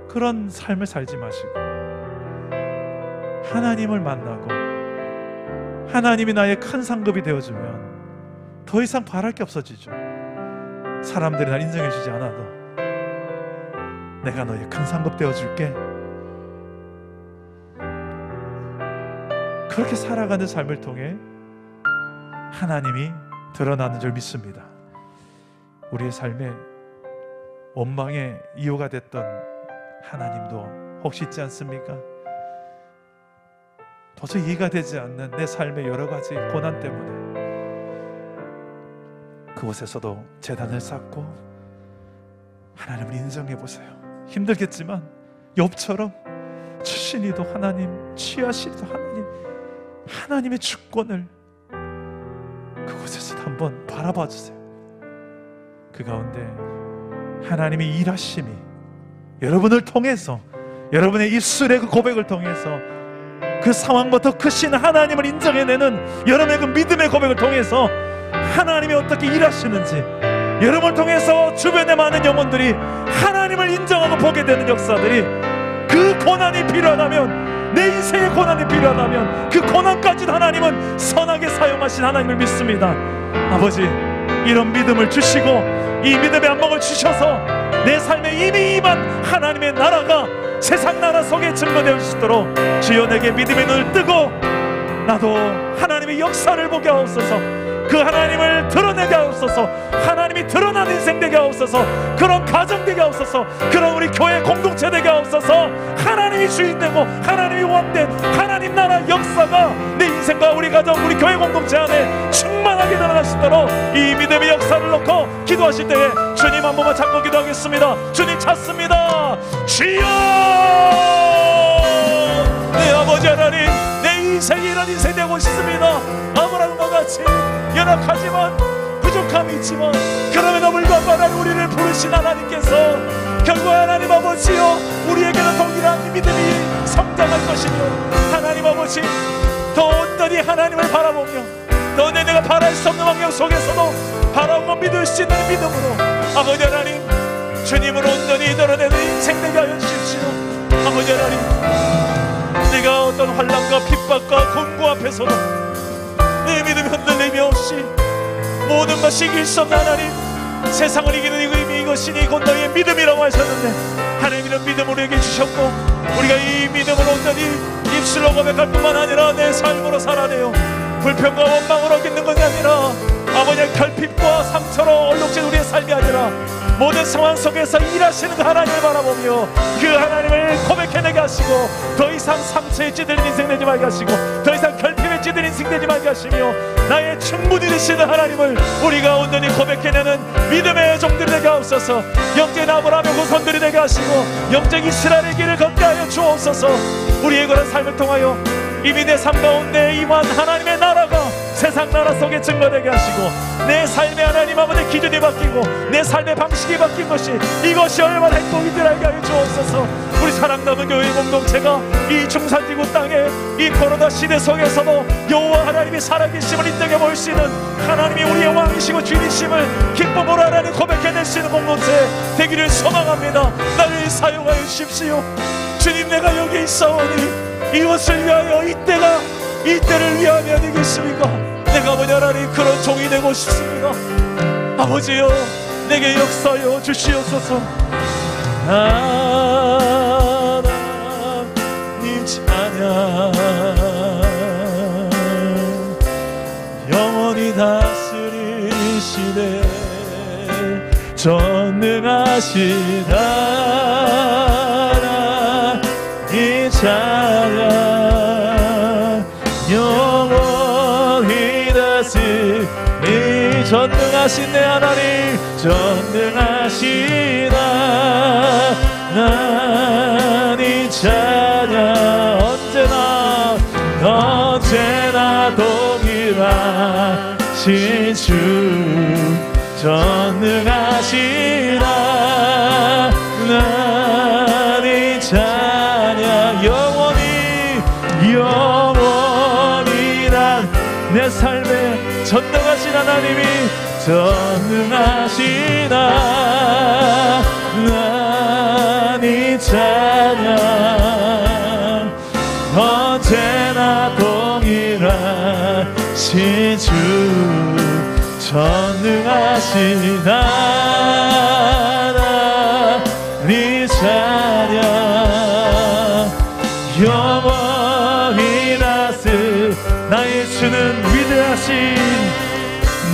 그런 삶을 살지 마시고 하나님을 만나고 하나님이 나의 큰 상급이 되어주면 더 이상 바랄 게 없어지죠. 사람들이 날 인정해 주지 않아도 내가 너의 큰 상급 되어줄게. 그렇게 살아가는 삶을 통해 하나님이 드러나는 줄 믿습니다. 우리의 삶에 원망의 이유가 됐던 하나님도 혹시 있지 않습니까? 도저히 이해가 되지 않는 내 삶의 여러 가지 고난 때문에 그곳에서도 제단을 쌓고 하나님을 인정해 보세요. 힘들겠지만 욥처럼 치시니도 하나님, 취하시니도 하나님, 하나님의 주권을 그곳에서도 한번 바라봐 주세요. 그 가운데 하나님의 일하심이 여러분을 통해서, 여러분의 입술의 그 고백을 통해서 그 상황부터 크신 하나님을 인정해내는 여러분의 그 믿음의 고백을 통해서 하나님이 어떻게 일하시는지, 여러분을 통해서 주변의 많은 영혼들이 하나님을 인정하고 보게 되는 역사들이, 그 고난이 필요하다면 내 인생에 고난이 필요하다면 그 고난까지도 하나님은 선하게 사용하신 하나님을 믿습니다. 아버지, 이런 믿음을 주시고 이 믿음의 안목을 주셔서 내 삶에 이미 임한 하나님의 나라가 세상 나라 속에 증거될 수 있도록 주여 내게 믿음의 눈을 뜨고 나도 하나님의 역사를 보게 하옵소서. 그 하나님을 드러내게 하옵소서. 하나님이 드러난 인생 되게 하옵소서. 그런 가정 되게 하옵소서. 그런 우리 교회 공동체 되게 하옵소서. 하나님이 주인 되고 하나님이 원된 하나님 나라 역사가 내 인생과 우리 가정 우리 교회 공동체 안에 충만하게 드러날 수 있도록 이 믿음의 역사를 놓고 기도하실 때에 주님 한 번만 잡고 기도하겠습니다. 주님 찾습니다. 주여, 내 아버지 하나님, 내 인생이 이런 인생 되고 싶습니다. 아브라함과 같이 연약하지만 부족함이 있지만 그럼에도 불구하고 하나님 우리를 부르신 하나님께서 결국 하나님 아버지요 우리에게는 동일한 믿음이 성장할 것이며 하나님 아버지 더 온전히 하나님을 바라보며 더 내가 바랄 수 없는 환경 속에서도 바라보고 믿을 수 있는 믿음으로 아버지 하나님 주님을 온전히 드러내는 인생 되게 하여 주십시오. 아버지 하나님, 내가 어떤 환난과 핍박과 공고 앞에서도 내 믿음이 흔들림이 없이 모든 것이 이길 수 없는 하나님, 세상을 이기는 의미 이것이니 곧 너희의 믿음이라고 하셨는데 하나님 이런 믿음을 우리에게 주셨고 우리가 이 믿음을 온전히 입술로 고백할 뿐만 아니라 내 삶으로 살아내요 불평과 원망을 어기는 것이 아니라 아버지의 결핍과 상처로 얼룩진 우리의 삶이 아니라 모든 상황 속에서 일하시는 그 하나님을 바라보며 그 하나님을 고백해내게 하시고 더 이상 상처에 찌들린 인생 되지 말게 하시고 더 이상 결핍에 찌들린 인생 되지 말게 하시며 나의 충분히 되시는 하나님을 우리가 온전히 고백해내는 믿음의 종들이 되게 하옵소서. 영적인 아브라함의 후손들이 되게 하시고 영적 이스라엘의 길을 걷게 하여 주옵소서. 우리의 그런 삶을 통하여 이미 내 삶 가운데 임한 하나님의 나라가 세상 나라 속에 증거되게 하시고 내 삶의 하나님 아버지 기준이 바뀌고 내 삶의 방식이 바뀐 것이 이것이 얼마나 행복인지 알게 하여 주옵소서. 우리 사랑나는 교회 공동체가 이 중산지구 땅에 이 코로나 시대 속에서도 여호와 하나님이 살아계심을 인정해 볼 수 있는 하나님이 우리의 왕이시고 주님이심을 기쁨으로 하나님 고백해낼 수 있는 공동체 되기를 소망합니다. 나를 사용하여 주십시오. 주님, 내가 여기 있사오니 이것을 위하여 이때를 위하여 되겠습니까? 내가 아버지 하나님 그런 종이 되고 싶습니다. 아버지여, 내게 역사하여 주시옵소서. 하나님 찬양, 영원히 다스리시네 전능하신 하나님 찬양, 영원히 다스리 전능하신 내 하나님, 전능하신 하나님 찬양, 언제나 동일하신 주, 전능하신 하나님 찬양, 영원히 내 삶에 전능하신 하나님이 전능하신 하나님 찬양, 언제나 동일하신 주, 전능하신 하나님 찬양, 영원히 다스 나의 주는 위대하신,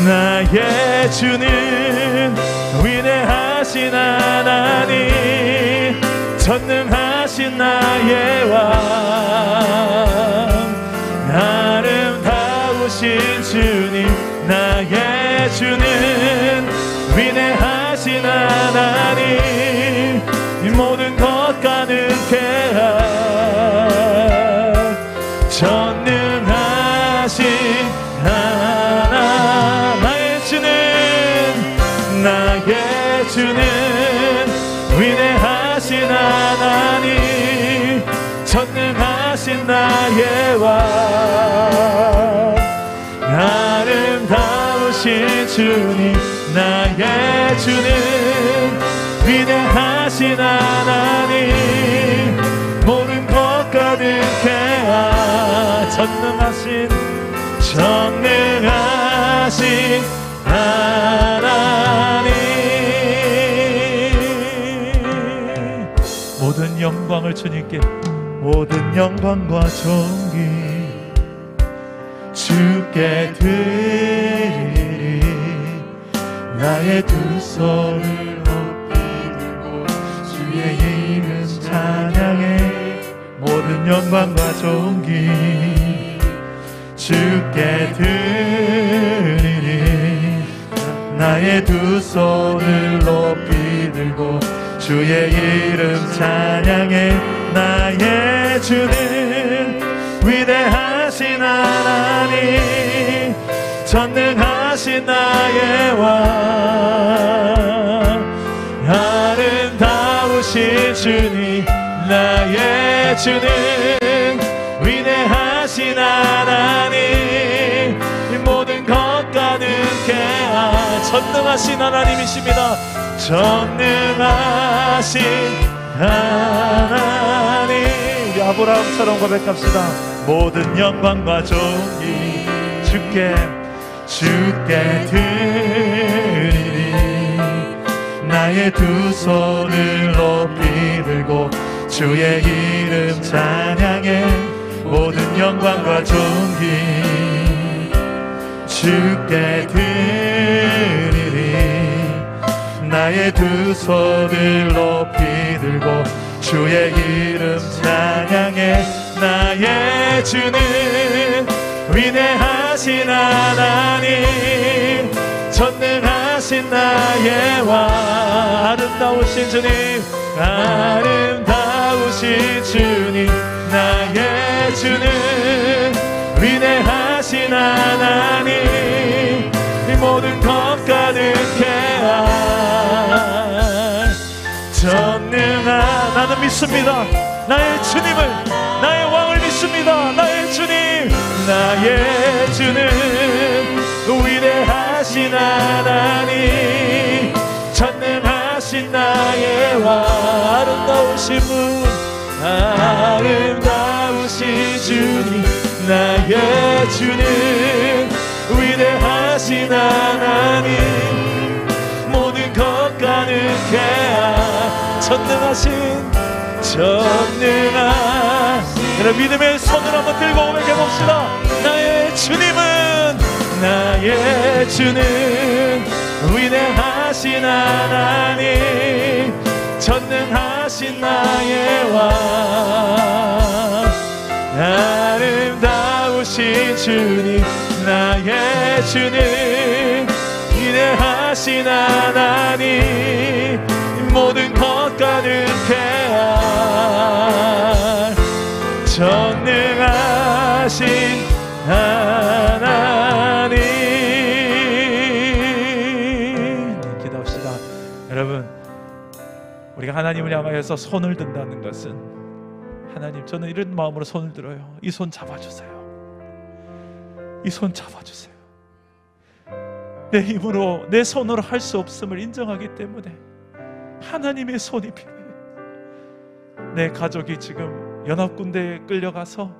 나의 주는 위대하신 하나님, 전능하신 나의 왕, 아름다우신 주님, 나의 주는 위대하신 하나님, 모든 것 가능케 한 전능하신 하나, 나의 주는 위대하신 하나님, 전능하신 나의 왕, 아름다우신 주님, 나의 주는 위대하신 하나님, 모든 것 가득해 전능하신 하나님, 모든 영광을 주님께, 모든 영광과 존귀 주께 드리리. 나의 두 손을 높이 들고 주의 이름 찬양해. 모든 영광과 존귀 주께 드리리. 나의 두 손을 높이 들고 주의 이름 찬양해. 나의 주는 위대하신 하나님, 전능하신 나의 왕, 아름다우신 주님. 나의 주는 위대하신 하나님, 모든 것과는 개하. 전능하신 하나님이십니다. 전능하신 하나님. 우리 아브라함처럼 고백합시다. 모든 영광과 존귀 주께 드리리. 나의 두 손을 높이 들고 주의 이름 찬양해. 모든 영광과 존귀 주께 드리리. 나의 두 손을 높이 들고 주의 이름 찬양해. 나의 주는 위대하신 하나님, 전능하신 나의 왕, 아름다우신 주님, 아름다우신 주님. 나의 주는 위대하신 하나님, 모든 것과는 개하. 전능한, 나는 믿습니다. 나의 주님을, 나의 왕을 믿습니다. 나의 주님, 나의 주는 위대하신 하나님, 전능하신 나의 왕, 아름다우신 분, 아름다우신 주님. 나의 주는 위대하신 하나님, 모든 것과는 개하. 전능하신 여러분 믿음의 손을 한번 들고 고백해봅시다. 나의 주는 위대하신 하나님, 전능하신 나의 왕, 아름다우신 주님. 나의 주는 위대하신 하나님, 모든 것과는 개하. 전능하신 하나님. 기도합시다. 여러분, 우리가 하나님을 향하여서 손을 든다는 것은, 하나님, 저는 이런 마음으로 손을 들어요. 이 손 잡아주세요. 이 손 잡아주세요. 내 힘으로, 내 손으로 할 수 없음을 인정하기 때문에 하나님의 손이 필요해요. 내 가족이 지금 연합군대에 끌려가서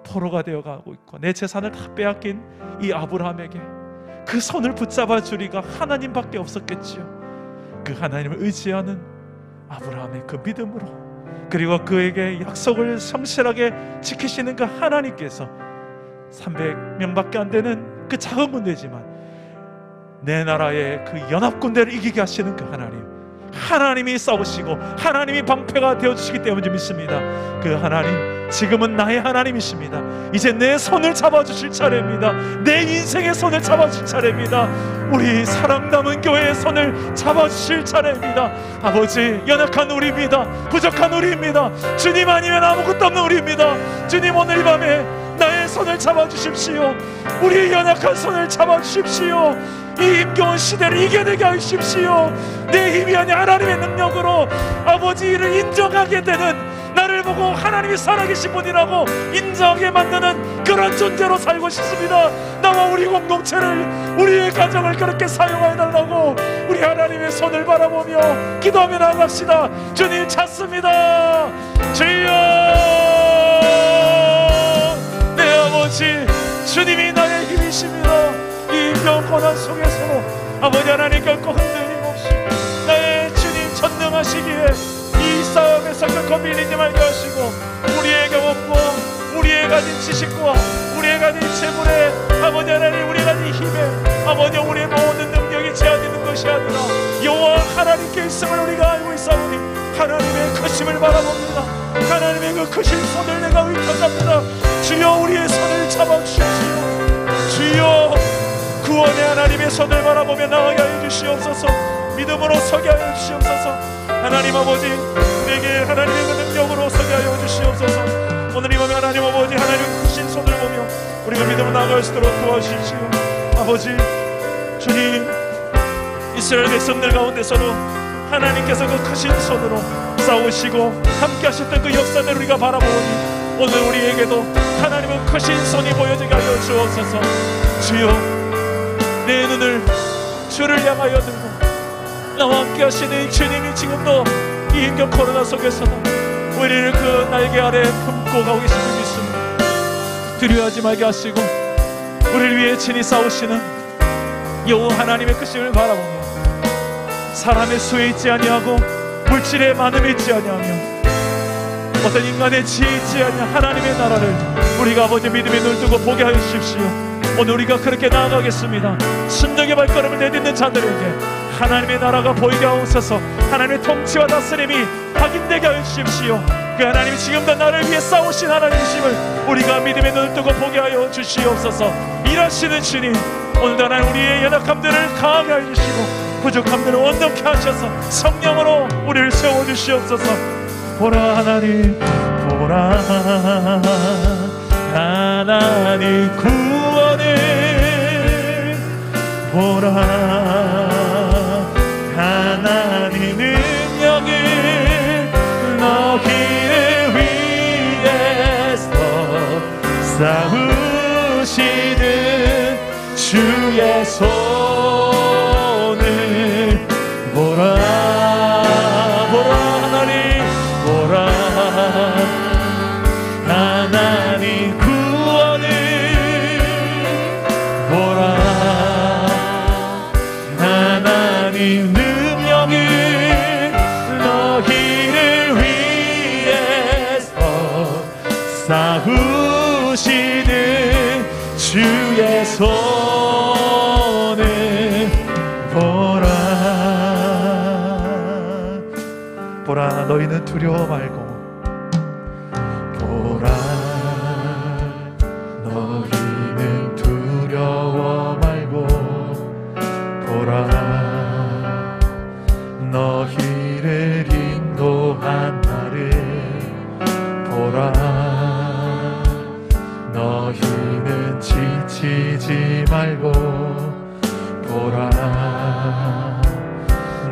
포로가 되어가고 있고, 내 재산을 다 빼앗긴 이 아브라함에게 그 손을 붙잡아 주리가 하나님밖에 없었겠지요. 그 하나님을 의지하는 아브라함의 그 믿음으로, 그리고 그에게 약속을 성실하게 지키시는 그 하나님께서 300명밖에 안 되는 그 작은 군대지만 내 나라의 그 연합군대를 이기게 하시는 그 하나님이 싸우시고 하나님이 방패가 되어주시기 때문에 믿습니다. 그 하나님, 지금은 나의 하나님이십니다. 이제 내 손을 잡아주실 차례입니다. 내 인생의 손을 잡아주실 차례입니다. 우리 사랑 남은 교회의 손을 잡아주실 차례입니다. 아버지, 연약한 우리입니다. 부족한 우리입니다. 주님 아니면 아무것도 없는 우리입니다. 주님, 오늘 밤에 나의 손을 잡아주십시오. 우리의 연약한 손을 잡아주십시오. 이 힘겨운 시대를 이겨내게 하십시오. 내 힘이 아닌 하나님의 능력으로 아버지 이를 인정하게 되는, 나를 보고 하나님이 살아계신 분이라고 인정하게 만드는 그런 존재로 살고 싶습니다. 나와 우리 공동체를, 우리의 가정을 그렇게 사용하여 달라고 우리 하나님의 손을 바라보며 기도하며 나아갑시다. 주님 찾습니다. 주여, 내 아버지, 주님이 나의 힘이십니다. 이 병 고난 속에서도 아버지 하나님 결코 흔들림 없이 나의 주님 전능하시기에 이 싸움에서 결코 밀리지 말게 하시고, 우리에게 얻고 우리의 가진 지식과 우리의 가진 재물에 아버지 하나님, 우리의 가진 힘에 아버지, 우리의 모든 능력이 제한되는 것이 아니라 여호와 하나님께 있음을 우리가 알고 있사오니 하나님의 크심을 바라봅니다. 하나님의 그 크신 손을 내가 의탁합니다. 주여, 우리의 손을 잡아주십시오. 주여, 구원의 하나님의 손을 바라보며 나아가게 하여 주시옵소서. 믿음으로 서게 하여 주시옵소서. 하나님 아버지, 우리에게 하나님의 그 능력으로 서게 하여 주시옵소서. 오늘 이 밤에 하나님 아버지, 하나님의 크신 손을 보며 우리가 믿음으로 나아갈 수 있도록 도와주십시오. 아버지, 주님, 이스라엘 백성들 가운데서도 하나님께서 그 크신 손으로 싸우시고 함께 하셨던 그 역사를 우리가 바라보니 오늘 우리에게도 하나님의 크신 손이 보여지게 하여 주옵소서. 주여, 내 눈을 주를 향하여 들고 나와 함께 하시는 주님이 지금도 이 힘겨운 코로나 속에서도 우리를 그 날개 아래 품고 가고 계시는 믿습니다. 두려워하지 말게 하시고 우리를 위해 친히 싸우시는 여호와 하나님의 크심을 바라보며 사람의 수에 있지 아니하고 물질의 많음에 있지 아니하며 어떤 인간의 지혜에 있지 아니하 하나님의 나라를 우리가 아버지 믿음의 눈을 뜨고 보게 하여 주십시오. 오늘 우리가 그렇게 나아가겠습니다. 순종의 발걸음을 내딛는 자들에게 하나님의 나라가 보이게 하옵소서. 하나님의 통치와 다스림이 확인되게 하여 주십시오. 그 하나님이 지금도 나를 위해 싸우신 하나님이심을 우리가 믿음의 눈을 뜨고 보게 하여 주시옵소서. 일하시는 주님, 오늘도 하나님 우리의 연약함들을 강하게 하여 주시고 부족함들을 온전케 하셔서 성령으로 우리를 세워주시옵소서. 보라 하나님, 보라 하나님 구원을, 보라 하나님 능력을, 너희를 위해서 싸우시는 주의 손을 보라, 보라 하나님, 보라 하나님 구원을, 보라 하나님 능력을, 너희를 위해서 싸우시는 주의 손을 보라. 보라, 너희는 두려워 말고, 보라 너희는 두려워 말고, 보라 너희를 인도한 나를, 보라 너희는 지치지 말고, 보라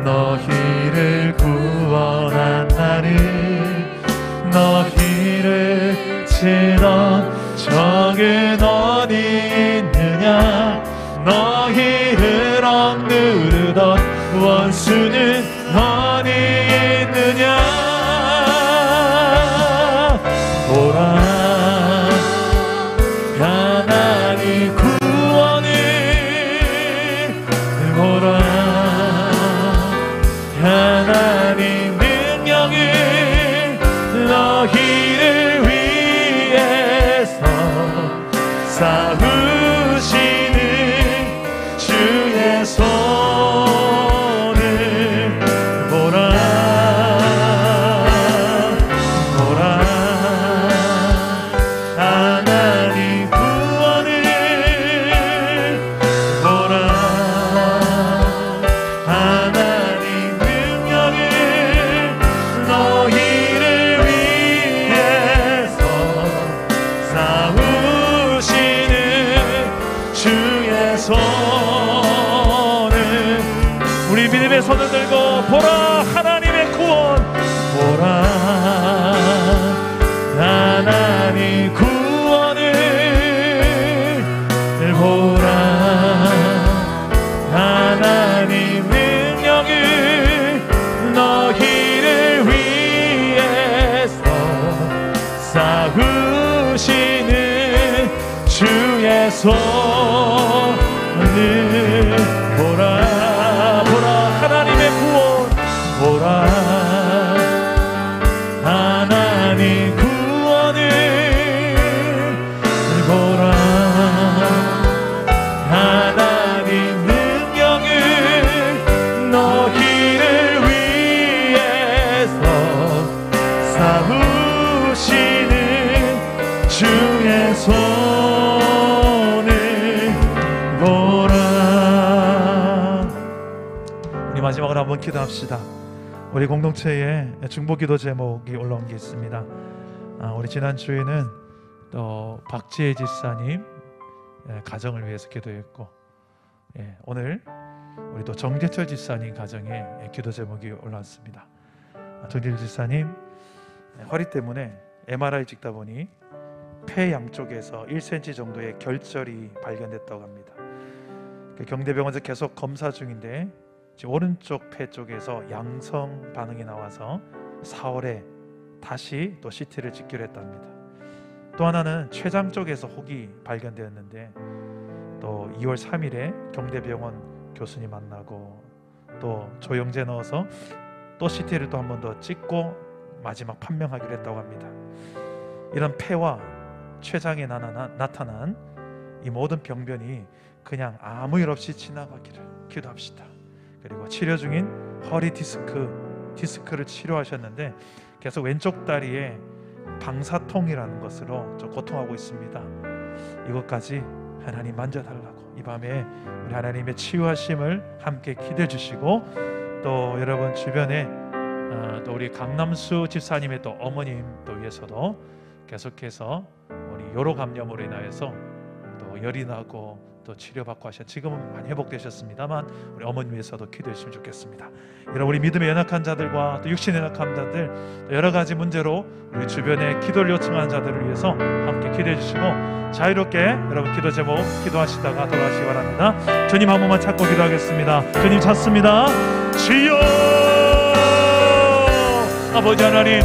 너희를 구원한 나를, 너희를 치던 적은 어디 있느냐, 너희를 억누르던 원수는 어디 있느냐. 보라 하나님 구원을, 보라 하나님 능력을, 너희를 위해서 싸우시는 주의 손을 보라, 보라 하나님 구원을, 보라 하나님 능력을, 너희를 위해서 싸우시는 주의 손을, 우리 믿음의 손을 들고 보라 하나님의 구원, 보라 하나님 구원을, 보라 하나님 능력을, 너희를 위해서 싸우시는 손을 보라 보라 하나님의 구원 보라 하나님 구원을 보라 하나님 능력을 너희를 위해서 삼으시는 주의 손을 보라. 우리 마지막으로 한번 기도합시다. 우리 공동체에 중보기도 제목이 올라온 게 있습니다. 우리 지난주에는 또 박지혜 집사님 가정을 위해서 기도했고, 오늘 우리 또 정재철 집사님 가정에 기도 제목이 올라왔습니다. 정재철 집사님 허리 때문에 MRI 찍다 보니 폐 양쪽에서 1cm 정도의 결절이 발견됐다고 합니다. 경대병원에서 계속 검사 중인데 지금 오른쪽 폐 쪽에서 양성 반응이 나와서 4월에 다시 또 CT를 찍기로 했답니다. 또 하나는 췌장 쪽에서 혹이 발견되었는데 또 2월 3일에 경대병원 교수님 만나고 또 조영제 넣어서 또 CT를 또 한 번 더 찍고 마지막 판명하기로 했다고 합니다. 이런 폐와 췌장에 나타난 이 모든 병변이 그냥 아무 일 없이 지나가기를 기도합시다. 그리고 치료 중인 허리 디스크를 치료하셨는데 계속 왼쪽 다리에 방사통이라는 것으로 좀 고통하고 있습니다. 이것까지 하나님 만져달라고 이 밤에 우리 하나님의 치유하심을 함께 기대해 주시고, 또 여러분 주변에 또 우리 강남수 집사님의 또 어머님 또 위해서도 계속해서 우리 요로 감염으로 인하여서 또 열이 나고 또 치료받고 하셔 지금은 많이 회복되셨습니다만 우리 어머니 위해서도 기도해 주시면 좋겠습니다. 여러분 우리 믿음에 연약한 자들과 또 육신에 연약한 자들 또 여러 가지 문제로 우리 주변에 기도를 요청하는 자들을 위해서 함께 기도해 주시고, 자유롭게 여러분 기도 제목 기도하시다가 돌아가시기 바랍니다. 주님 한 번만 찾고 기도하겠습니다. 주님 찾습니다. 주여 아버지 하나님